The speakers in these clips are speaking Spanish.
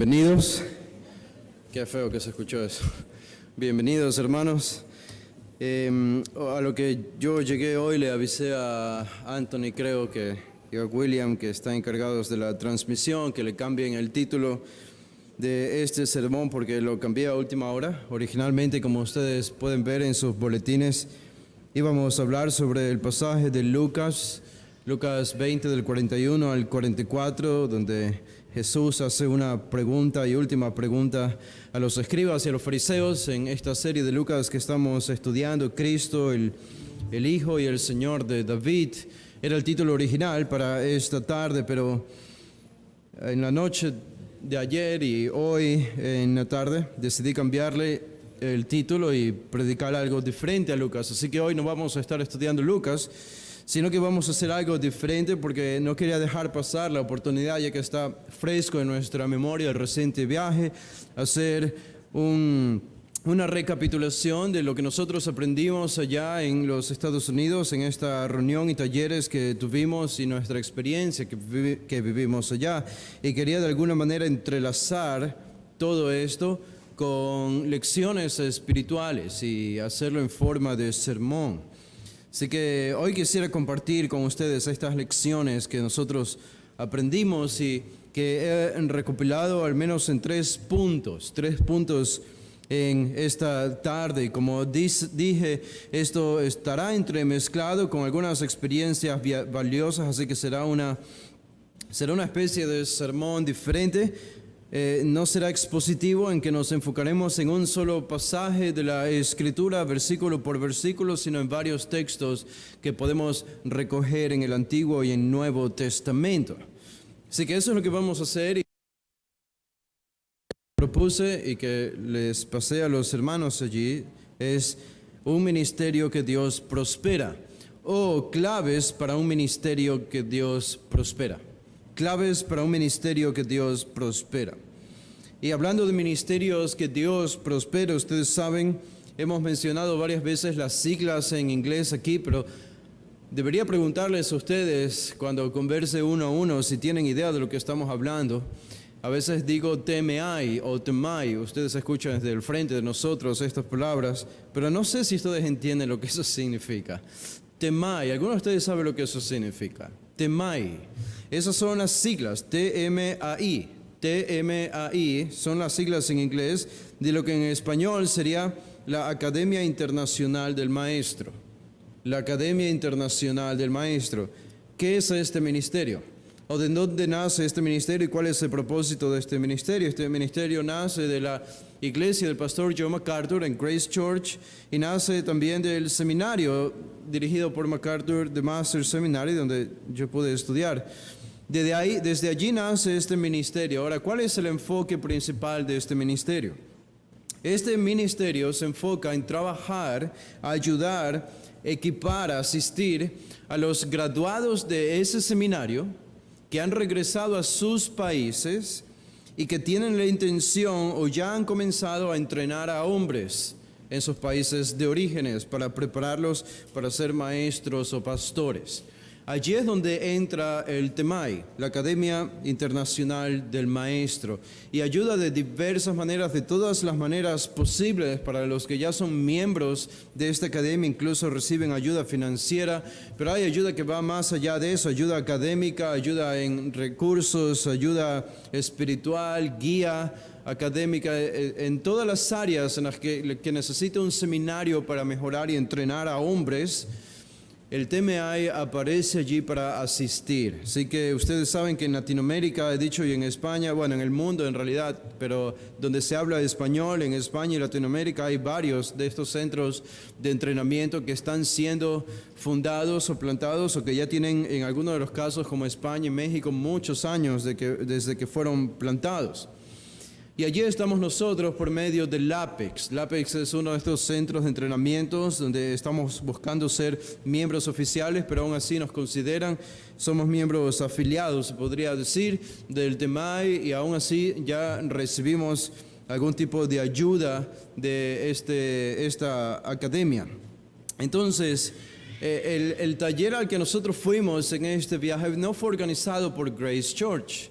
Bienvenidos. Qué feo que se escuchó eso. Bienvenidos, hermanos. A lo que yo llegué hoy le avisé a Anthony, creo que, y a William, que están encargados de la transmisión, que le cambien el título de este sermón porque lo cambié a última hora. Originalmente, como ustedes pueden ver en sus boletines, íbamos a hablar sobre el pasaje de Lucas 20 del 41 al 44, donde Jesús hace una pregunta y última pregunta a los escribas y a los fariseos en esta serie de Lucas que estamos estudiando, Cristo, el Hijo y el Señor de David. Era el título original para esta tarde, pero en la noche de ayer y hoy en la tarde decidí cambiarle el título y predicar algo diferente a Lucas. Así que hoy no vamos a estar estudiando Lucas, sino que vamos a hacer algo diferente porque no quería dejar pasar la oportunidad, ya que está fresco en nuestra memoria el reciente viaje, hacer una recapitulación de lo que nosotros aprendimos allá en los Estados Unidos, en esta reunión y talleres que tuvimos y nuestra experiencia que vivimos allá. Y quería de alguna manera entrelazar todo esto con lecciones espirituales y hacerlo en forma de sermón. Así que hoy quisiera compartir con ustedes estas lecciones que nosotros aprendimos y que he recopilado al menos en tres puntos en esta tarde. Como dije, esto estará entremezclado con algunas experiencias valiosas, así que será una especie de sermón diferente. No será expositivo en que nos enfocaremos en un solo pasaje de la Escritura, versículo por versículo, sino en varios textos que podemos recoger en el Antiguo y en Nuevo Testamento. Así que eso es lo que vamos a hacer. Y propuse y que les pasé a los hermanos allí es un ministerio que Dios prospera, o claves para un ministerio que Dios prospera. Claves para un ministerio que Dios prospera. Y hablando de ministerios que Dios prospera, ustedes saben, hemos mencionado varias veces las siglas en inglés aquí, pero debería preguntarles a ustedes cuando converse uno a uno si tienen idea de lo que estamos hablando. A veces digo TMI o TMI, ustedes escuchan desde el frente de nosotros estas palabras, pero no sé si ustedes entienden lo que eso significa. TMI, ¿alguno de ustedes sabe lo que eso significa? TMI. Esas son las siglas, TMAI. TMAI son las siglas en inglés de lo que en español sería la Academia Internacional del Maestro. La Academia Internacional del Maestro. ¿Qué es este ministerio? ¿O de dónde nace este ministerio y cuál es el propósito de este ministerio? Este ministerio nace de la iglesia del pastor John MacArthur en Grace Church y nace también del seminario dirigido por MacArthur, The Master Seminary, donde yo pude estudiar. Desde allí nace este ministerio. Ahora, ¿cuál es el enfoque principal de este ministerio? Este ministerio se enfoca en trabajar, ayudar, equipar, asistir a los graduados de ese seminario que han regresado a sus países y que tienen la intención o ya han comenzado a entrenar a hombres en sus países de orígenes para prepararlos para ser maestros o pastores. Allí es donde entra el TMAI, la Academia Internacional del Maestro, y ayuda de diversas maneras, de todas las maneras posibles para los que ya son miembros de esta academia, incluso reciben ayuda financiera, pero hay ayuda que va más allá de eso, ayuda académica, ayuda en recursos, ayuda espiritual, guía académica, en todas las áreas en las que necesita un seminario para mejorar y entrenar a hombres. El TMAI aparece allí para asistir. Así que ustedes saben que en Latinoamérica, he dicho, y en España, bueno, en el mundo en realidad, pero donde se habla español, en España y Latinoamérica, hay varios de estos centros de entrenamiento que están siendo fundados o plantados o que ya tienen, en algunos de los casos, como España y México, muchos años desde que fueron plantados. Y allí estamos nosotros por medio del LAPEX. LAPEX es uno de estos centros de entrenamientos donde estamos buscando ser miembros oficiales, pero aún así nos consideran, somos miembros afiliados, se podría decir, del TMAI, y aún así ya recibimos algún tipo de ayuda de esta academia. Entonces, el taller al que nosotros fuimos en este viaje no fue organizado por Grace Church.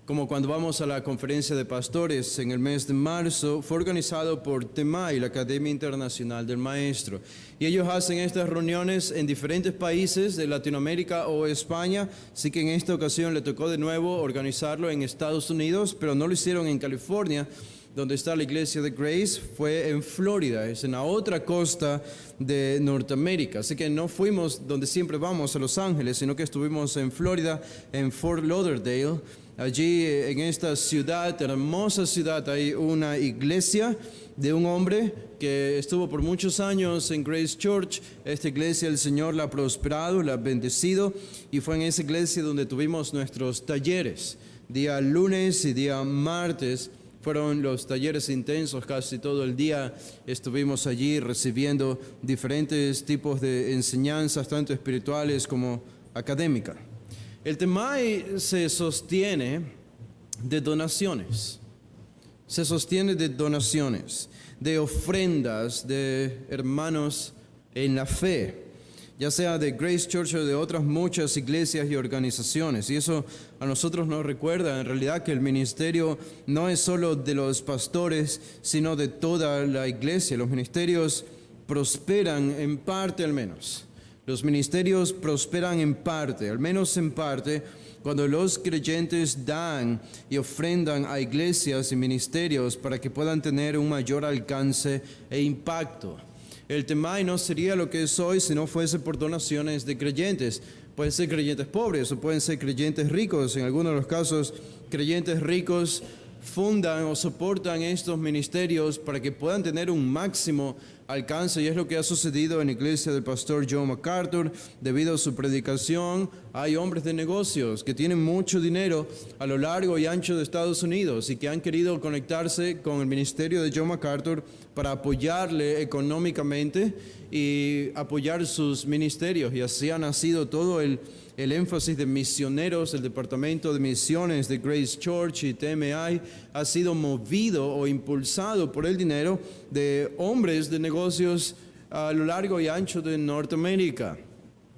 como cuando vamos a la conferencia de pastores en el mes de marzo, fue organizado por TEMAI, la Academia Internacional del Maestro. Y ellos hacen estas reuniones en diferentes países de Latinoamérica o España, así que en esta ocasión le tocó de nuevo organizarlo en Estados Unidos, pero no lo hicieron en California, donde está la iglesia de Grace, fue en Florida, es en la otra costa de Norteamérica. Así que no fuimos donde siempre vamos, a Los Ángeles, sino que estuvimos en Florida, en Fort Lauderdale. Allí en esta ciudad, hermosa ciudad, hay una iglesia de un hombre que estuvo por muchos años en Grace Church. Esta iglesia el Señor la ha prosperado, la ha bendecido, y fue en esa iglesia donde tuvimos nuestros talleres. Día lunes y día martes fueron los talleres intensos, casi todo el día estuvimos allí recibiendo diferentes tipos de enseñanzas, tanto espirituales como académicas. El TEMAI se sostiene de donaciones, de ofrendas de hermanos en la fe, ya sea de Grace Church o de otras muchas iglesias y organizaciones. Y eso a nosotros nos recuerda en realidad que el ministerio no es solo de los pastores, sino de toda la iglesia. Los ministerios prosperan en parte al menos. Los ministerios prosperan en parte, al menos en parte, cuando los creyentes dan y ofrendan a iglesias y ministerios para que puedan tener un mayor alcance e impacto. El TEMAI no sería lo que es hoy si no fuese por donaciones de creyentes. Pueden ser creyentes pobres o pueden ser creyentes ricos. En algunos de los casos, creyentes ricos fundan o soportan estos ministerios para que puedan tener un máximo alcance, y es lo que ha sucedido en la iglesia del pastor John MacArthur. Debido a su predicación, hay hombres de negocios que tienen mucho dinero a lo largo y ancho de Estados Unidos y que han querido conectarse con el ministerio de John MacArthur para apoyarle económicamente y apoyar sus ministerios, y así ha nacido todo el énfasis de misioneros. El departamento de misiones de Grace Church y TMI ha sido movido o impulsado por el dinero de hombres de negocios a lo largo y ancho de Norteamérica.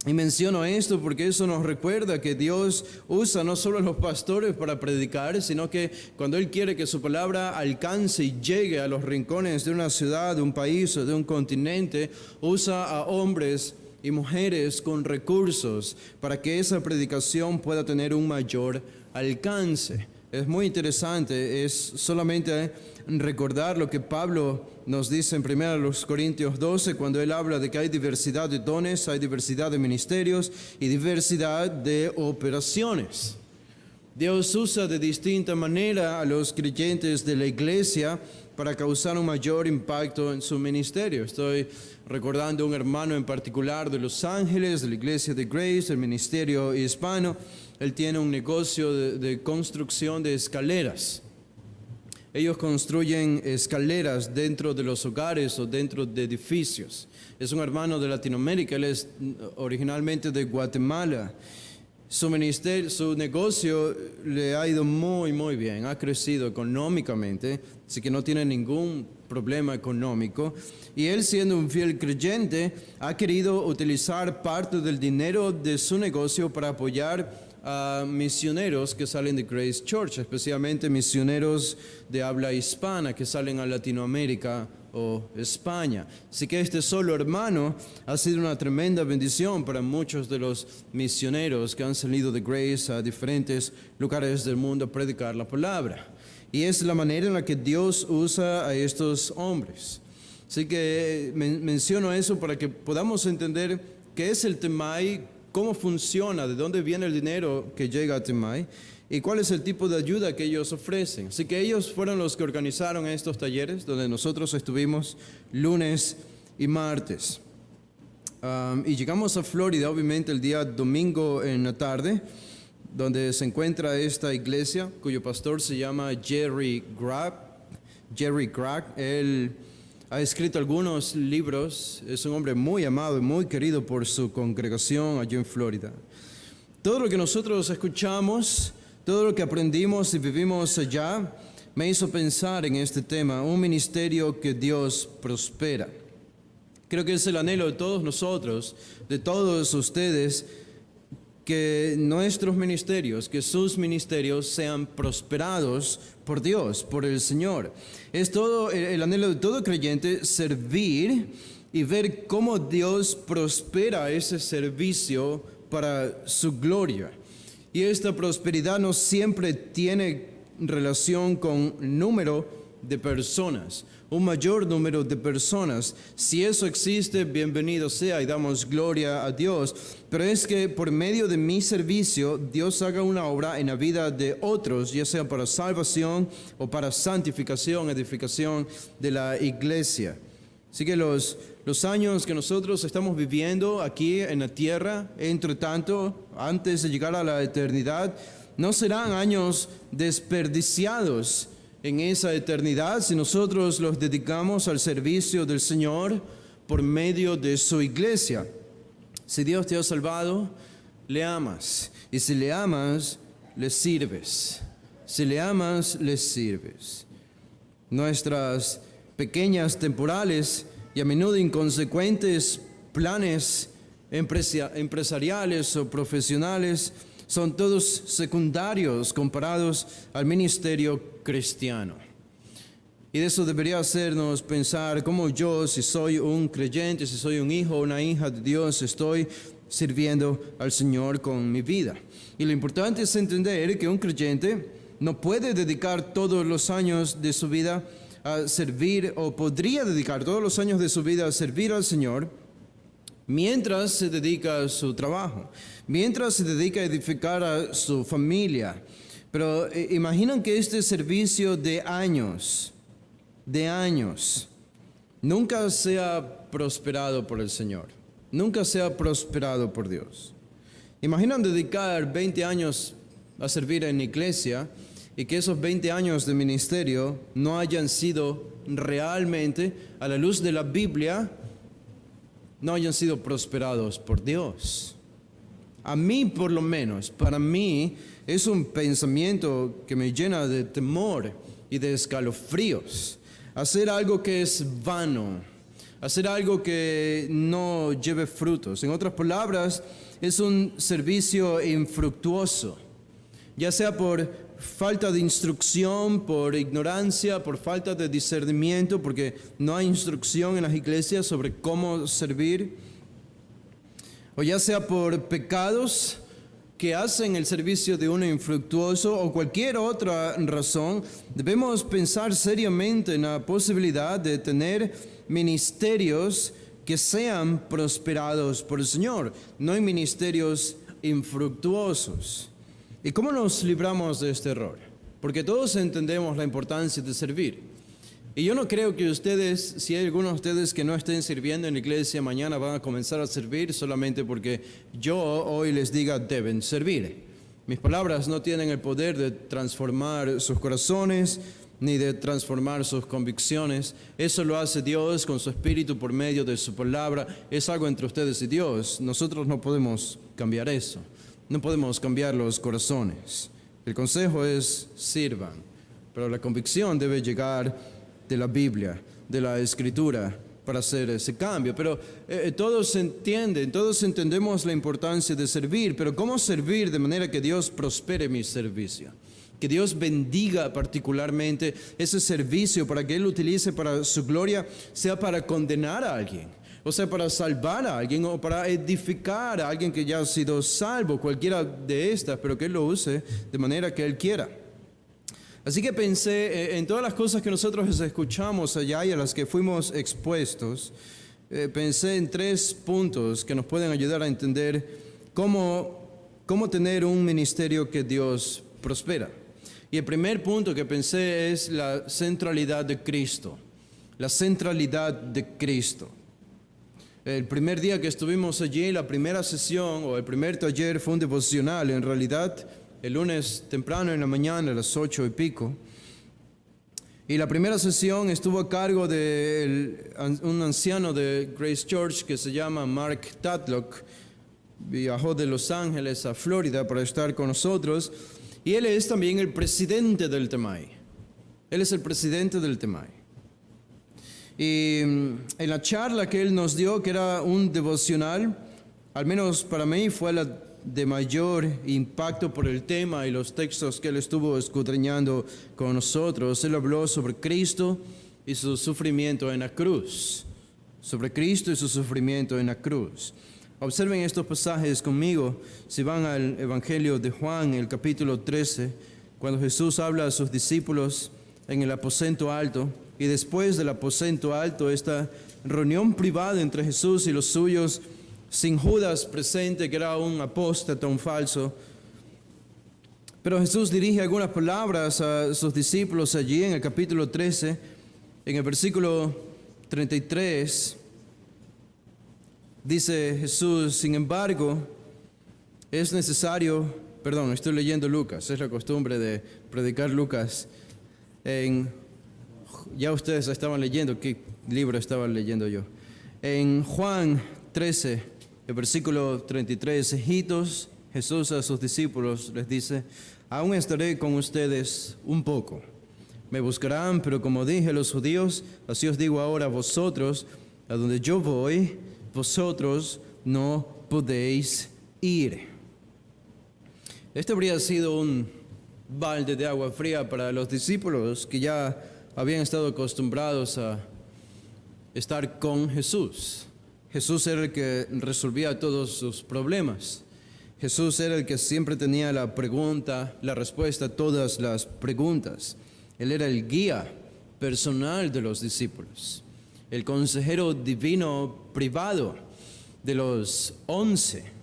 Y menciono esto porque eso nos recuerda que Dios usa no solo a los pastores para predicar, sino que cuando Él quiere que su palabra alcance y llegue a los rincones de una ciudad, de un país o de un continente, usa a hombres y mujeres con recursos para que esa predicación pueda tener un mayor alcance. Es muy interesante, es solamente recordar lo que Pablo nos dice en 1 Corintios 12, cuando él habla de que hay diversidad de dones, hay diversidad de ministerios y diversidad de operaciones. Dios usa de distinta manera a los creyentes de la iglesia para causar un mayor impacto en su ministerio. Estoy recordando un hermano en particular de Los Ángeles, de la iglesia de Grace, el ministerio hispano. Él tiene un negocio de construcción de escaleras. Ellos construyen escaleras dentro de los hogares o dentro de edificios. Es un hermano de Latinoamérica, él es originalmente de Guatemala. Su negocio le ha ido muy bien, ha crecido económicamente, así que no tiene ningún problema económico. Y él, siendo un fiel creyente, ha querido utilizar parte del dinero de su negocio para apoyar a misioneros que salen de Grace Church, especialmente misioneros de habla hispana que salen a Latinoamérica o España. Así que este solo hermano ha sido una tremenda bendición para muchos de los misioneros que han salido de Grace a diferentes lugares del mundo a predicar la palabra. Y es la manera en la que Dios usa a estos hombres. Así que menciono eso para que podamos entender qué es el TEMAI, cómo funciona, de dónde viene el dinero que llega a TEMAI y cuál es el tipo de ayuda que ellos ofrecen. Así que ellos fueron los que organizaron estos talleres donde nosotros estuvimos lunes y martes. Y llegamos a Florida, obviamente, el día domingo en la tarde, donde se encuentra esta iglesia cuyo pastor se llama Jerry Crack. Él ha escrito algunos libros, es un hombre muy amado y muy querido por su congregación allí en Florida. Todo lo que nosotros escuchamos, todo lo que aprendimos y vivimos allá, me hizo pensar en este tema, un ministerio que Dios prospera. Creo que es el anhelo de todos nosotros, de todos ustedes, que nuestros ministerios, que sus ministerios sean prosperados por Dios, por el Señor. Es todo el anhelo de todo creyente servir y ver cómo Dios prospera ese servicio para su gloria. Y esta prosperidad no siempre tiene relación con número de personas, un mayor número de personas. Si eso existe, bienvenido sea y damos gloria a Dios. Pero es que por medio de mi servicio, Dios haga una obra en la vida de otros, ya sea para salvación o para santificación, edificación de la iglesia. Así que los años que nosotros estamos viviendo aquí en la tierra, entre tanto, antes de llegar a la eternidad, no serán años desperdiciados en esa eternidad si nosotros los dedicamos al servicio del Señor por medio de su iglesia. Si Dios te ha salvado, le amas. Y si le amas, le sirves. Si le amas, le sirves. Nuestras pequeñas, temporales y a menudo inconsecuentes planes empresariales o profesionales son todos secundarios comparados al ministerio cristiano. Y eso debería hacernos pensar cómo yo, si soy un creyente, si soy un hijo o una hija de Dios, estoy sirviendo al Señor con mi vida. Y lo importante es entender que un creyente no puede dedicar todos los años de su vida a servir, o podría dedicar todos los años de su vida a servir al Señor mientras se dedica a su trabajo, mientras se dedica a edificar a su familia. Pero imaginan que este servicio de años, nunca sea prosperado por el Señor, nunca sea prosperado por Dios. Imaginan dedicar 20 años a servir en la iglesia y que esos 20 años de ministerio no hayan sido realmente, a la luz de la Biblia, no hayan sido prosperados por Dios. A mí, por lo menos, para mí, es un pensamiento que me llena de temor y de escalofríos. Hacer algo que es vano, hacer algo que no lleve frutos. En otras palabras, es un servicio infructuoso, ya sea por falta de instrucción, por ignorancia, por falta de discernimiento, porque no hay instrucción en las iglesias sobre cómo servir, o ya sea por pecados que hacen el servicio de uno infructuoso, o cualquier otra razón. Debemos pensar seriamente en la posibilidad de tener ministerios que sean prosperados por el Señor, no en ministerios infructuosos. ¿Y cómo nos libramos de este error? Porque todos entendemos la importancia de servir. Y yo no creo que ustedes, si hay algunos de ustedes que no estén sirviendo en la iglesia, mañana van a comenzar a servir solamente porque yo hoy les diga deben servir. Mis palabras no tienen el poder de transformar sus corazones ni de transformar sus convicciones. Eso lo hace Dios con su Espíritu por medio de su palabra. Es algo entre ustedes y Dios. Nosotros no podemos cambiar eso. No podemos cambiar los corazones. El consejo es sirvan, pero la convicción debe llegar de la Biblia, de la Escritura, para hacer ese cambio. Pero todos entienden, todos entendemos la importancia de servir, pero ¿cómo servir de manera que Dios prospere mi servicio? Que Dios bendiga particularmente ese servicio para que Él lo utilice para su gloria, sea para condenar a alguien, o sea, para salvar a alguien, o para edificar a alguien que ya ha sido salvo, cualquiera de estas, pero que Él lo use de manera que Él quiera. Así que pensé en todas las cosas que nosotros escuchamos allá y a las que fuimos expuestos. Pensé en 3 puntos que nos pueden ayudar a entender cómo tener un ministerio que Dios prospera. Y el primer punto que pensé es la centralidad de Cristo. La centralidad de Cristo. El primer día que estuvimos allí, la primera sesión o el primer taller fue un devocional, en realidad, el lunes temprano en la mañana, a las 8 y pico. Y la primera sesión estuvo a cargo de un anciano de Grace Church que se llama Mark Tadlock. Viajó de Los Ángeles a Florida para estar con nosotros. Y él es también el presidente del TEMAI. Él es el presidente del TEMAI. Y en la charla que él nos dio, que era un devocional, al menos para mí fue la de mayor impacto por el tema y los textos que él estuvo escudriñando con nosotros. Él habló sobre Cristo y su sufrimiento en la cruz. Sobre Cristo y su sufrimiento en la cruz. Observen estos pasajes conmigo. Si van al Evangelio de Juan, el capítulo 13, cuando Jesús habla a sus discípulos en el aposento alto, y después del aposento alto, esta reunión privada entre Jesús y los suyos, sin Judas presente, que era un apóstata, un falso. Pero Jesús dirige algunas palabras a sus discípulos allí en el capítulo 13, en el versículo 33, dice Jesús: sin embargo, es necesario, estoy leyendo Lucas, es la costumbre de predicar Lucas. Ya ustedes estaban leyendo, ¿qué libro estaban leyendo yo? En Juan 13, el versículo 33, hijitos, Jesús a sus discípulos les dice: aún estaré con ustedes un poco. Me buscarán, pero como dije a los judíos, así os digo ahora a vosotros: a donde yo voy, vosotros no podéis ir. Este habría sido un balde de agua fría para los discípulos que ya habían estado acostumbrados a estar con Jesús. Jesús era el que resolvía todos sus problemas. Jesús era el que siempre tenía la respuesta a todas las preguntas. Él era el guía personal de los discípulos, el consejero divino privado de los 11.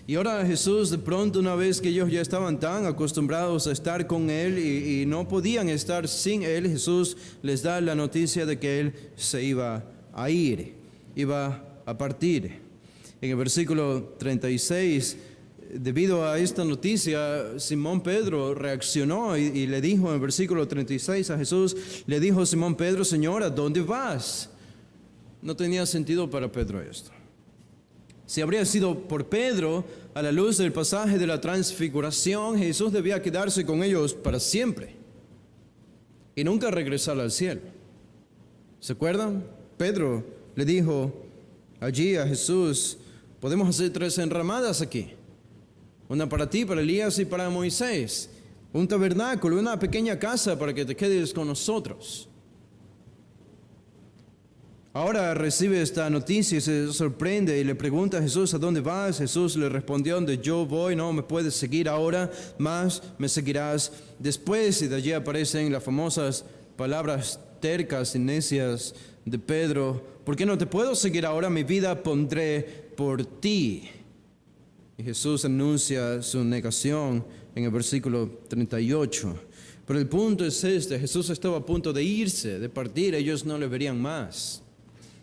Y ahora Jesús, de pronto, una vez que ellos ya estaban tan acostumbrados a estar con Él y no podían estar sin Él, Jesús les da la noticia de que Él se iba a ir, iba a partir. En el versículo 36, debido a esta noticia, Simón Pedro reaccionó y le dijo en el versículo 36 a Jesús, le dijo Simón Pedro: Señor, ¿a dónde vas? No tenía sentido para Pedro esto. Si habría sido por Pedro, a la luz del pasaje de la transfiguración, Jesús debía quedarse con ellos para siempre y nunca regresar al cielo. ¿Se acuerdan? Pedro le dijo allí a Jesús: podemos hacer 3 enramadas aquí. Una para ti, para Elías y para Moisés. Un tabernáculo, una pequeña casa para que te quedes con nosotros. Ahora recibe esta noticia y se sorprende y le pregunta a Jesús: ¿a dónde vas? Jesús le respondió: donde yo voy no me puedes seguir ahora, mas me seguirás después. Y de allí aparecen las famosas palabras tercas y necias de Pedro: ¿por qué no te puedo seguir ahora? Mi vida pondré por ti. Y Jesús anuncia su negación en el versículo 38. Pero el punto es este: Jesús estaba a punto de irse, de partir, ellos no le verían más.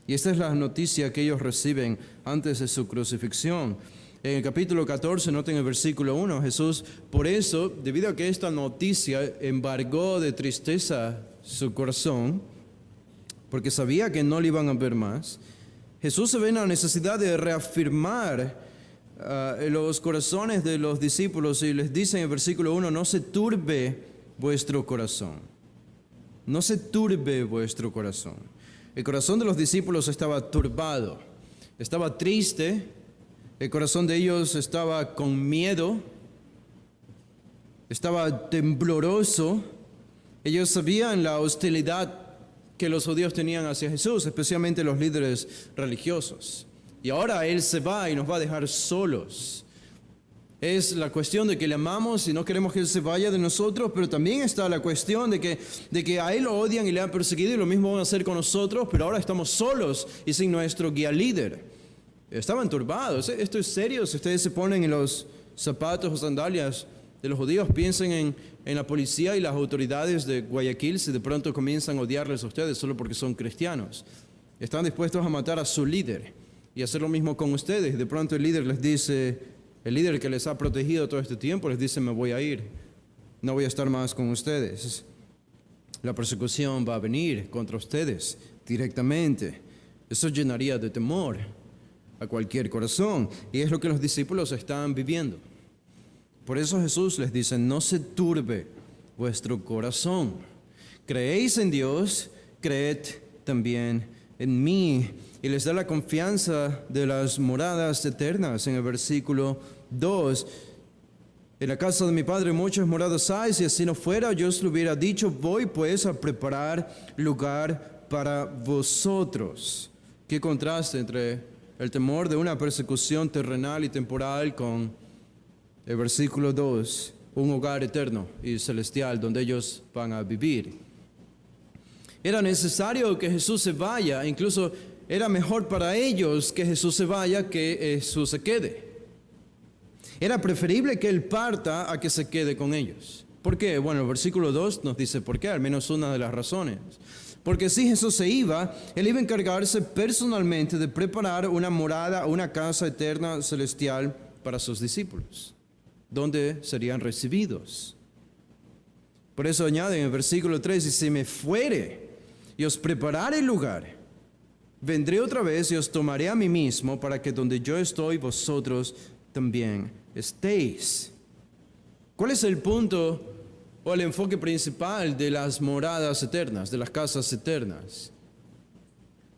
Y esta es la noticia que ellos reciben antes de su crucifixión. En el capítulo 14, noten el versículo 1, Jesús, por eso, debido a que esta noticia embargó de tristeza su corazón, porque sabía que no le iban a ver más, Jesús se ve en la necesidad de reafirmar los corazones de los discípulos y les dice en el versículo 1, no se turbe vuestro corazón. No se turbe vuestro corazón. El corazón de los discípulos estaba turbado, estaba triste, el corazón de ellos estaba con miedo, estaba tembloroso. Ellos sabían la hostilidad que los judíos tenían hacia Jesús, especialmente los líderes religiosos. Y ahora Él se va y nos va a dejar solos. Es la cuestión de que le amamos y no queremos que Él se vaya de nosotros, pero también está la cuestión de que a Él lo odian y le han perseguido y lo mismo van a hacer con nosotros, pero ahora estamos solos y sin nuestro guía líder. Estaban turbados. Esto es serio. Si ustedes se ponen en los zapatos o sandalias de los judíos, piensen en la policía y las autoridades de Guayaquil si de pronto comienzan a odiarles a ustedes solo porque son cristianos. Están dispuestos a matar a su líder y hacer lo mismo con ustedes. De pronto el líder les dice... El líder que les ha protegido todo este tiempo les dice: me voy a ir, no voy a estar más con ustedes. La persecución va a venir contra ustedes directamente. Eso llenaría de temor a cualquier corazón. Y es lo que los discípulos están viviendo. Por eso Jesús les dice: no se turbe vuestro corazón. Creéis en Dios, creed también en mí. Y les da la confianza de las moradas eternas en el versículo 2. En la casa de mi Padre muchas moradas hay, si así no fuera, yo os lo hubiera dicho, voy pues a preparar lugar para vosotros. Qué contraste entre el temor de una persecución terrenal y temporal con el versículo 2, un hogar eterno y celestial donde ellos van a vivir. Era necesario que Jesús se vaya, incluso era mejor para ellos que Jesús se vaya que Jesús se quede. Era preferible que Él parta a que se quede con ellos. ¿Por qué? Bueno, el versículo 2 nos dice por qué, al menos una de las razones. Porque si Jesús se iba, Él iba a encargarse personalmente de preparar una morada, una casa eterna celestial para sus discípulos, donde serían recibidos. Por eso añade en el versículo 3, y si me fuere y os preparare el lugar, vendré otra vez y os tomaré a mí mismo para que donde yo estoy, vosotros también estéis. ¿Cuál es el punto o el enfoque principal de las moradas eternas, de las casas eternas?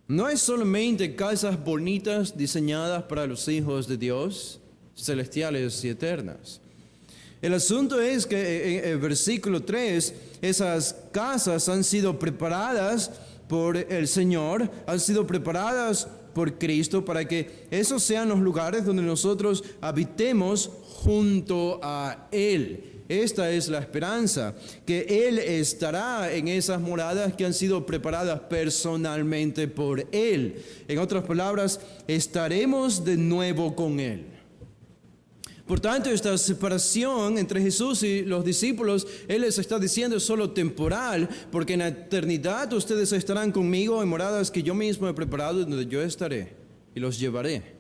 No es solamente casas bonitas diseñadas para los hijos de Dios, celestiales y eternas. El asunto es que en el versículo 3, esas casas han sido preparadas por el Señor, han sido preparadas por Cristo para que esos sean los lugares donde nosotros habitemos junto a Él. Esta es la esperanza, que Él estará en esas moradas que han sido preparadas personalmente por Él. En otras palabras, estaremos de nuevo con Él. Por tanto, esta separación entre Jesús y los discípulos, Él les está diciendo es solo temporal, porque en la eternidad ustedes estarán conmigo en moradas que yo mismo he preparado, donde yo estaré y los llevaré.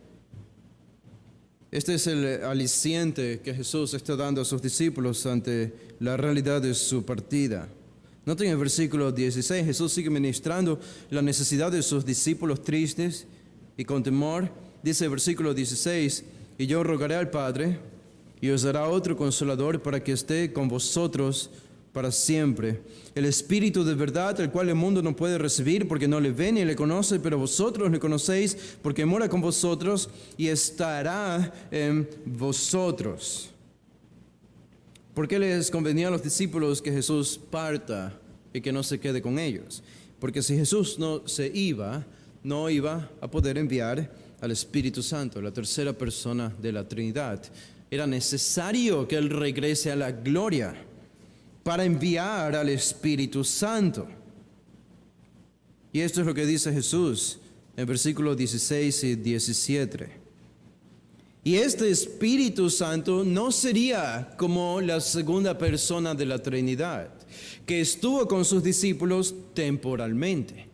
Este es el aliciente que Jesús está dando a sus discípulos ante la realidad de su partida. Noten el versículo 16, Jesús sigue ministrando la necesidad de sus discípulos tristes y con temor. Dice el versículo 16, y yo rogaré al Padre y os dará otro consolador para que esté con vosotros para siempre. El Espíritu de verdad, el cual el mundo no puede recibir porque no le ve ni le conoce, pero vosotros le conocéis porque mora con vosotros y estará en vosotros. ¿Por qué les convenía a los discípulos que Jesús parta y que no se quede con ellos? Porque si Jesús no se iba, no iba a poder enviar al Espíritu Santo, la tercera persona de la Trinidad. Era necesario que Él regrese a la gloria para enviar al Espíritu Santo. Y esto es lo que dice Jesús en versículos 16 y 17. Y este Espíritu Santo no sería como la segunda persona de la Trinidad, que estuvo con sus discípulos temporalmente.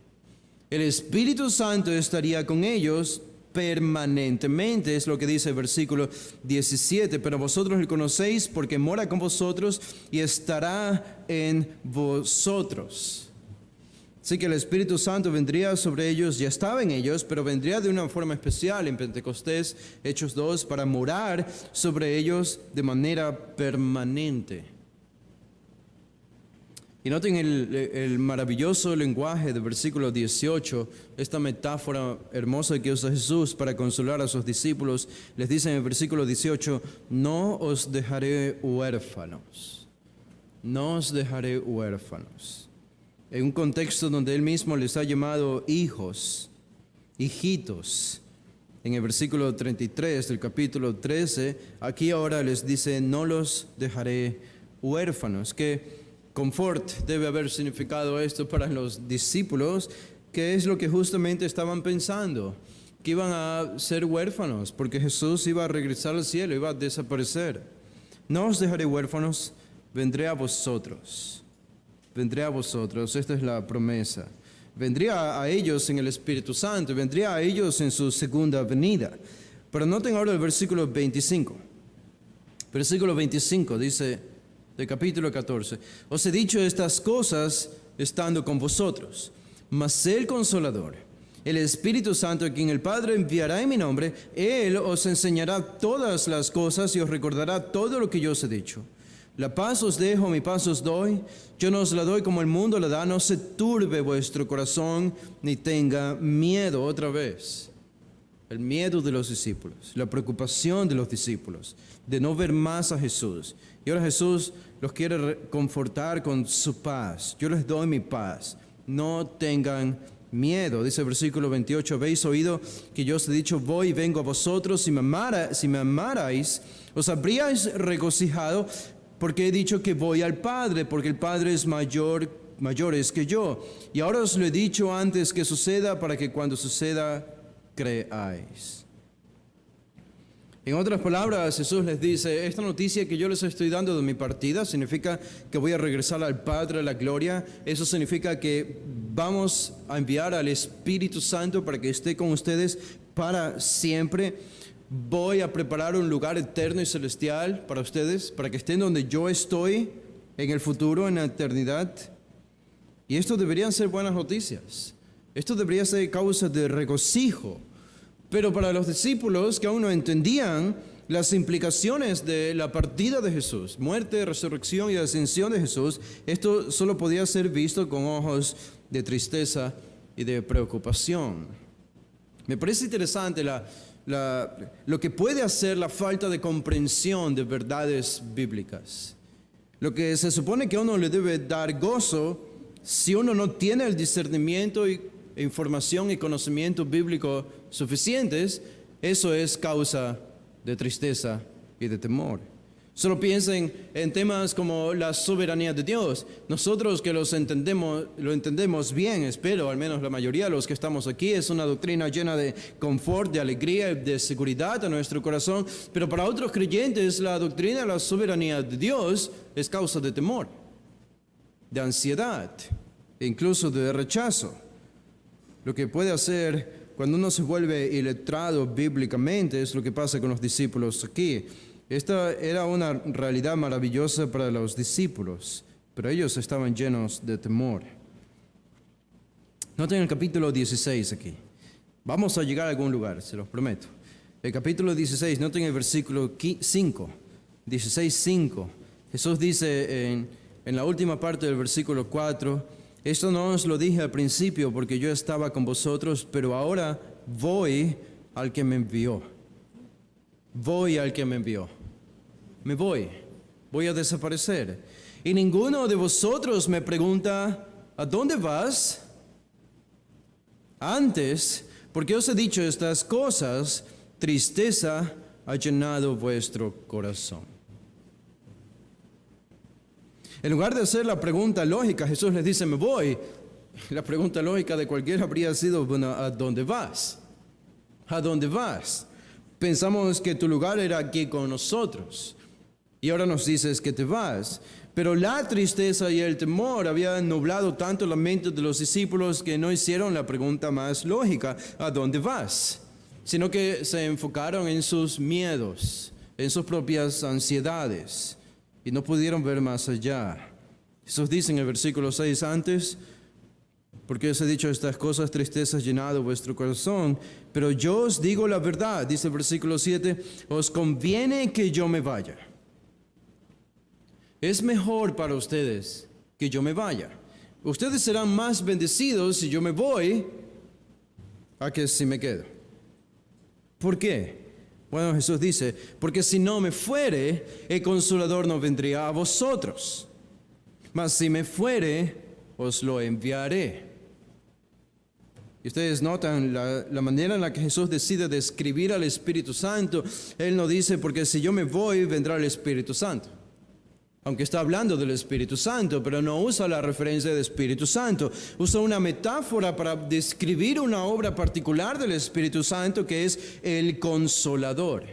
El Espíritu Santo estaría con ellos permanentemente, es lo que dice el versículo 17, pero vosotros le conocéis porque mora con vosotros y estará en vosotros. Así que el Espíritu Santo vendría sobre ellos, ya estaba en ellos, pero vendría de una forma especial en Pentecostés, Hechos 2, para morar sobre ellos de manera permanente. Y noten el maravilloso lenguaje del versículo 18, esta metáfora hermosa que usa Jesús para consolar a sus discípulos. Les dice en el versículo 18, no os dejaré huérfanos, no os dejaré huérfanos. En un contexto donde Él mismo les ha llamado hijos, hijitos. En el versículo 33 del capítulo 13, aquí ahora les dice, no los dejaré huérfanos, que confort debe haber significado esto para los discípulos, que es lo que justamente estaban pensando, que iban a ser huérfanos, porque Jesús iba a regresar al cielo, iba a desaparecer. No os dejaré huérfanos, vendré a vosotros. Vendré a vosotros, esta es la promesa. Vendría a ellos en el Espíritu Santo, vendría a ellos en su segunda venida. Pero noten ahora el versículo 25. Versículo 25 dice, del capítulo 14, os he dicho estas cosas estando con vosotros, mas el Consolador, el Espíritu Santo, a quien el Padre enviará en mi nombre, Él os enseñará todas las cosas y os recordará todo lo que yo os he dicho. La paz os dejo, mi paz os doy, yo no os la doy como el mundo la da, no se turbe vuestro corazón ni tenga miedo. Otra vez, el miedo de los discípulos, la preocupación de los discípulos, de no ver más a Jesús. Y ahora Jesús los quiere confortar con su paz. Yo les doy mi paz. No tengan miedo. Dice el versículo 28, habéis oído que yo os he dicho, voy y vengo a vosotros. Si me amarais, os habríais regocijado, porque he dicho que voy al Padre, porque el Padre es mayores que yo. Y ahora os lo he dicho antes que suceda, para que cuando suceda, creáis. En otras palabras, Jesús les dice, esta noticia que yo les estoy dando de mi partida significa que voy a regresar al Padre, a la gloria. Eso significa que vamos a enviar al Espíritu Santo para que esté con ustedes para siempre. Voy a preparar un lugar eterno y celestial para ustedes, para que estén donde yo estoy en el futuro, en la eternidad. Y esto deberían ser buenas noticias. Esto debería ser causa de regocijo. Pero para los discípulos que aún no entendían las implicaciones de la partida de Jesús, muerte, resurrección y ascensión de Jesús, esto solo podía ser visto con ojos de tristeza y de preocupación. Me parece interesante lo que puede hacer la falta de comprensión de verdades bíblicas. Lo que se supone que a uno le debe dar gozo, si uno no tiene el discernimiento y información y conocimiento bíblico suficientes, eso es causa de tristeza y de temor. Solo piensen en temas como la soberanía de Dios. Nosotros que lo entendemos bien, espero, al menos la mayoría de los que estamos aquí, es una doctrina llena de confort, de alegría y de seguridad a nuestro corazón, pero para otros creyentes la doctrina de la soberanía de Dios es causa de temor, de ansiedad, e incluso de rechazo. Lo que puede hacer cuando uno se vuelve iletrado bíblicamente es lo que pasa con los discípulos aquí. Esta era una realidad maravillosa para los discípulos, pero ellos estaban llenos de temor. Noten el capítulo 16 aquí. Vamos a llegar a algún lugar, se los prometo. El capítulo 16, noten el versículo 5, 16:5. Jesús dice en la última parte del versículo 4, esto no os lo dije al principio porque yo estaba con vosotros, pero ahora voy al que me envió. Voy al que me envió. Me voy a desaparecer. Y ninguno de vosotros me pregunta, ¿a dónde vas? Antes, porque os he dicho estas cosas, tristeza ha llenado vuestro corazón. En lugar de hacer la pregunta lógica, Jesús les dice, me voy. La pregunta lógica de cualquiera habría sido, bueno, ¿a dónde vas? ¿A dónde vas? Pensamos que tu lugar era aquí con nosotros. Y ahora nos dices que te vas. Pero la tristeza y el temor habían nublado tanto la mente de los discípulos que no hicieron la pregunta más lógica, ¿a dónde vas? Sino que se enfocaron en sus miedos, en sus propias ansiedades. Y no pudieron ver más allá. Jesús dice en el versículo 6 antes, porque os he dicho estas cosas, tristeza ha llenado vuestro corazón, pero yo os digo la verdad, dice el versículo 7, os conviene que yo me vaya. Es mejor para ustedes que yo me vaya. Ustedes serán más bendecidos si yo me voy a que si me quedo. ¿Por qué? Bueno, Jesús dice, porque si no me fuere, el Consolador no vendría a vosotros. Mas si me fuere, os lo enviaré. Y ustedes notan la manera en la que Jesús decide describir al Espíritu Santo. Él no dice, porque si yo me voy, vendrá el Espíritu Santo. Aunque está hablando del Espíritu Santo, pero no usa la referencia del Espíritu Santo. Usa una metáfora para describir una obra particular del Espíritu Santo que es el Consolador.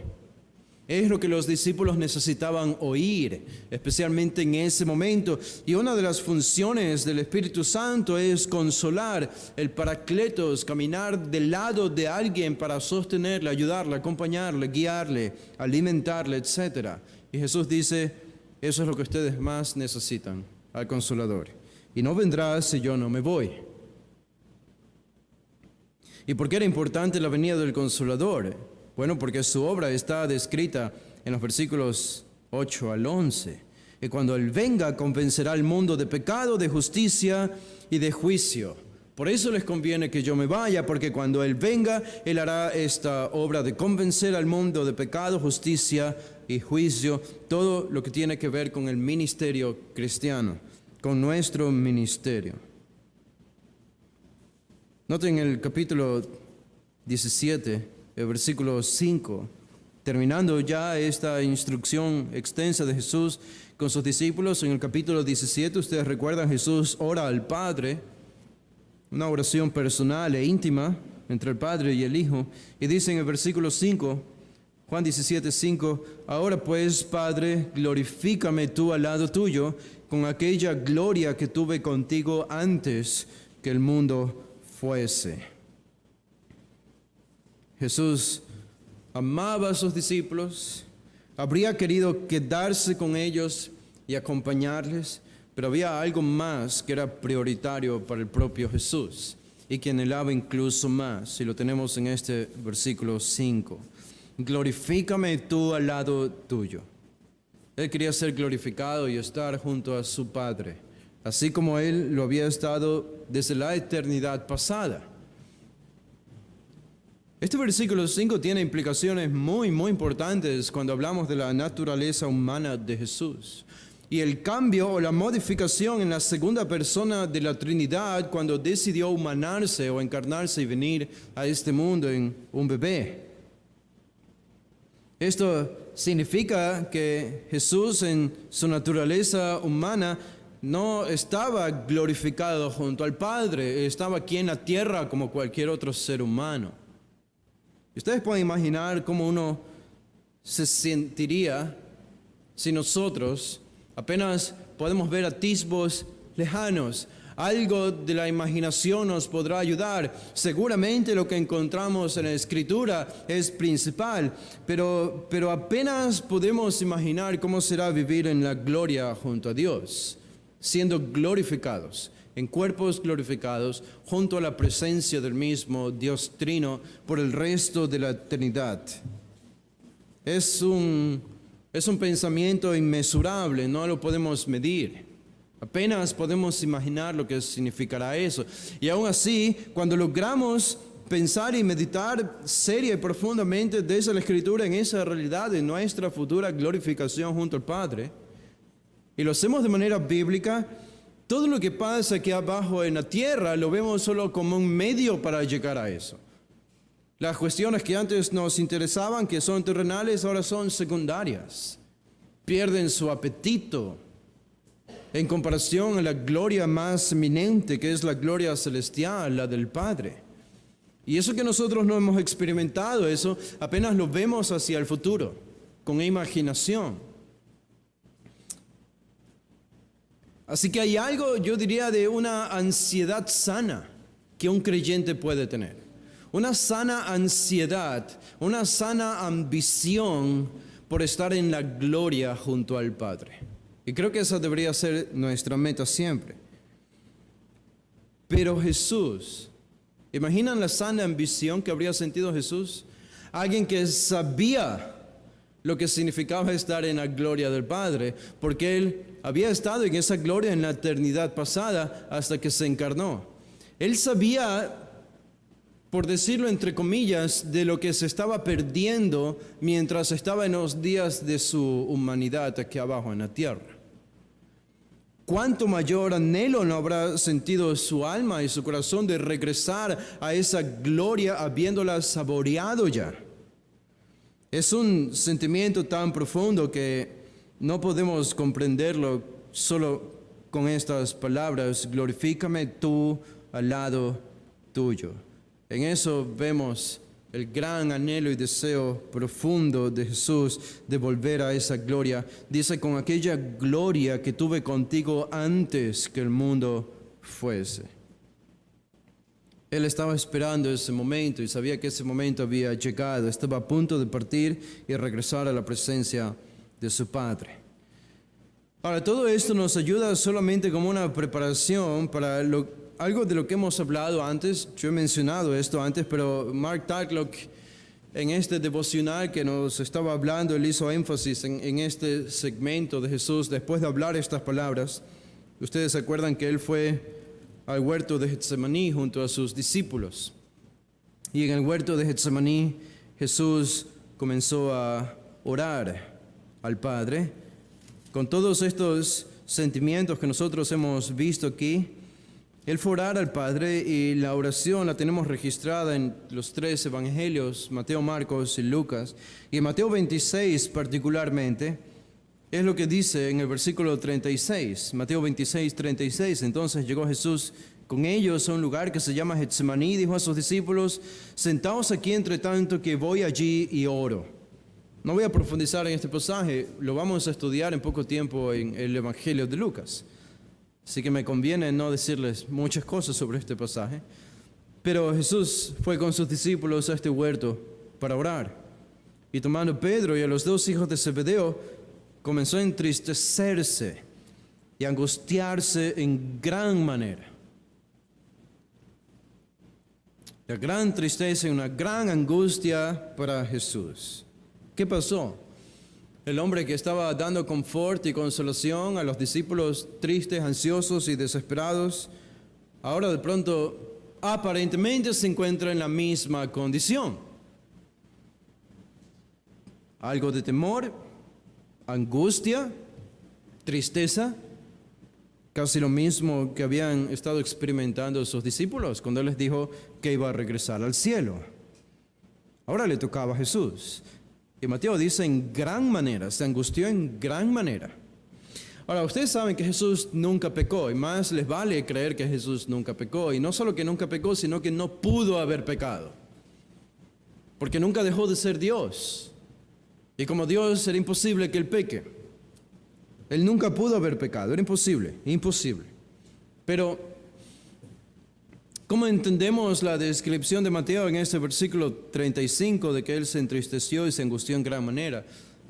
Es lo que los discípulos necesitaban oír, especialmente en ese momento. Y una de las funciones del Espíritu Santo es consolar, el Paracletos, caminar del lado de alguien para sostenerle, ayudarle, acompañarle, guiarle, alimentarle, etc. Y Jesús dice, eso es lo que ustedes más necesitan, al Consolador. Y no vendrá si yo no me voy. ¿Y por qué era importante la venida del Consolador? Bueno, porque su obra está descrita en los versículos 8 al 11. Y cuando Él venga, convencerá al mundo de pecado, de justicia y de juicio. Por eso les conviene que yo me vaya, porque cuando Él venga, Él hará esta obra de convencer al mundo de pecado, justicia y juicio, todo lo que tiene que ver con el ministerio cristiano, con nuestro ministerio. Noten el capítulo 17, el versículo 5, terminando ya esta instrucción extensa de Jesús con sus discípulos. En el capítulo 17, ustedes recuerdan, Jesús ora al Padre, una oración personal e íntima entre el Padre y el Hijo, y dice en el versículo 5, Juan 17, 5, ahora pues, Padre, glorifícame tú al lado tuyo con aquella gloria que tuve contigo antes que el mundo fuese. Jesús amaba a sus discípulos, habría querido quedarse con ellos y acompañarles, pero había algo más que era prioritario para el propio Jesús y que anhelaba incluso más, y lo tenemos en este versículo 5. Glorifícame tú al lado tuyo. Él quería ser glorificado y estar junto a su Padre, así como Él lo había estado desde la eternidad pasada. Este versículo 5 tiene implicaciones muy importantes cuando hablamos de la naturaleza humana de Jesús. Y el cambio o la modificación en la segunda persona de la Trinidad cuando decidió humanarse o encarnarse y venir a este mundo en un bebé. Esto significa que Jesús en su naturaleza humana no estaba glorificado junto al Padre, estaba aquí en la tierra como cualquier otro ser humano. Ustedes pueden imaginar cómo uno se sentiría si nosotros apenas podemos ver atisbos lejanos. Algo de la imaginación nos podrá ayudar. Seguramente lo que encontramos en la Escritura es principal, pero apenas podemos imaginar cómo será vivir en la gloria junto a Dios, siendo glorificados, en cuerpos glorificados, junto a la presencia del mismo Dios Trino por el resto de la eternidad. Es un pensamiento inmesurable, no lo podemos medir. Apenas podemos imaginar lo que significará eso. Y aún así, cuando logramos pensar y meditar seria y profundamente desde la Escritura en esa realidad de nuestra futura glorificación junto al Padre, y lo hacemos de manera bíblica, todo lo que pasa aquí abajo en la tierra lo vemos solo como un medio para llegar a eso. Las cuestiones que antes nos interesaban, que son terrenales, ahora son secundarias. Pierden su apetito en comparación a la gloria más eminente, que es la gloria celestial, la del Padre. Y eso que nosotros no hemos experimentado, eso apenas lo vemos hacia el futuro, con imaginación. Así que hay algo, yo diría, de una ansiedad sana que un creyente puede tener. Una sana ansiedad, una sana ambición por estar en la gloria junto al Padre. Y creo que esa debería ser nuestra meta siempre. Pero Jesús, ¿imaginan la sana ambición que habría sentido Jesús? Alguien que sabía lo que significaba estar en la gloria del Padre, porque Él había estado en esa gloria en la eternidad pasada hasta que se encarnó. Él sabía, por decirlo entre comillas, de lo que se estaba perdiendo mientras estaba en los días de su humanidad aquí abajo en la tierra. ¿Cuánto mayor anhelo no habrá sentido su alma y su corazón de regresar a esa gloria habiéndola saboreado ya? Es un sentimiento tan profundo que no podemos comprenderlo solo con estas palabras: glorifícame tú al lado tuyo. En eso vemos el gran anhelo y deseo profundo de Jesús de volver a esa gloria. Dice, con aquella gloria que tuve contigo antes que el mundo fuese. Él estaba esperando ese momento y sabía que ese momento había llegado. Estaba a punto de partir y regresar a la presencia de su Padre. Ahora, todo esto nos ayuda solamente como una preparación para algo de lo que hemos hablado antes. Yo he mencionado esto antes, pero Mark Tatlock, en este devocional que nos estaba hablando, él hizo énfasis en este segmento de Jesús después de hablar estas palabras. Ustedes se acuerdan que él fue al huerto de Getsemaní junto a sus discípulos. Y en el huerto de Getsemaní Jesús comenzó a orar al Padre con todos estos sentimientos que nosotros hemos visto aquí. Él fue a orar al Padre y la oración la tenemos registrada en los 3 evangelios, Mateo, Marcos y Lucas. Y en Mateo 26 particularmente, es lo que dice en el versículo 36, Mateo 26, 36. Entonces llegó Jesús con ellos a un lugar que se llama Getsemaní y dijo a sus discípulos: sentaos aquí entre tanto que voy allí y oro. No voy a profundizar en este pasaje, lo vamos a estudiar en poco tiempo en el Evangelio de Lucas. Así que me conviene no decirles muchas cosas sobre este pasaje. Pero Jesús fue con sus discípulos a este huerto para orar. Y tomando a Pedro y a los 2 hijos de Zebedeo, comenzó a entristecerse y a angustiarse en gran manera. La gran tristeza y una gran angustia para Jesús. ¿Qué pasó? El hombre que estaba dando confort y consolación a los discípulos tristes, ansiosos y desesperados, ahora de pronto aparentemente se encuentra en la misma condición. Algo de temor, angustia, tristeza, casi lo mismo que habían estado experimentando sus discípulos cuando Él les dijo que iba a regresar al cielo. Ahora le tocaba a Jesús. Y Mateo dice en gran manera, se angustió en gran manera. Ahora, ustedes saben que Jesús nunca pecó, y más les vale creer que Jesús nunca pecó. Y no solo que nunca pecó, sino que no pudo haber pecado. Porque nunca dejó de ser Dios. Y como Dios era imposible que Él peque. Él nunca pudo haber pecado, era imposible, imposible. Pero, ¿cómo entendemos la descripción de Mateo en este versículo 35 de que Él se entristeció y se angustió en gran manera?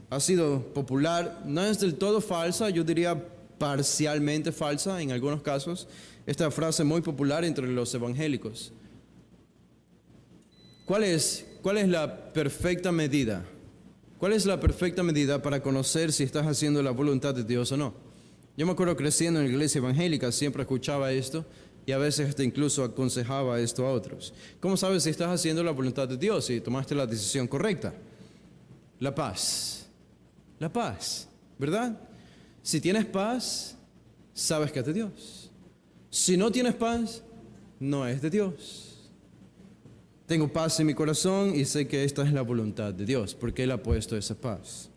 Ha sido popular, no es del todo falsa, yo diría parcialmente falsa en algunos casos. Esta frase muy popular entre los evangélicos. ¿Cuál es la perfecta medida? ¿Cuál es la perfecta medida para conocer si estás haciendo la voluntad de Dios o no? Yo me acuerdo creciendo en la iglesia evangélica, siempre escuchaba esto y a veces hasta incluso aconsejaba esto a otros. ¿Cómo sabes si estás haciendo la voluntad de Dios y tomaste la decisión correcta? La paz. La paz, ¿verdad? Si tienes paz, sabes que es de Dios. Si no tienes paz, no es de Dios. Tengo paz en mi corazón y sé que esta es la voluntad de Dios, porque Él ha puesto esa paz.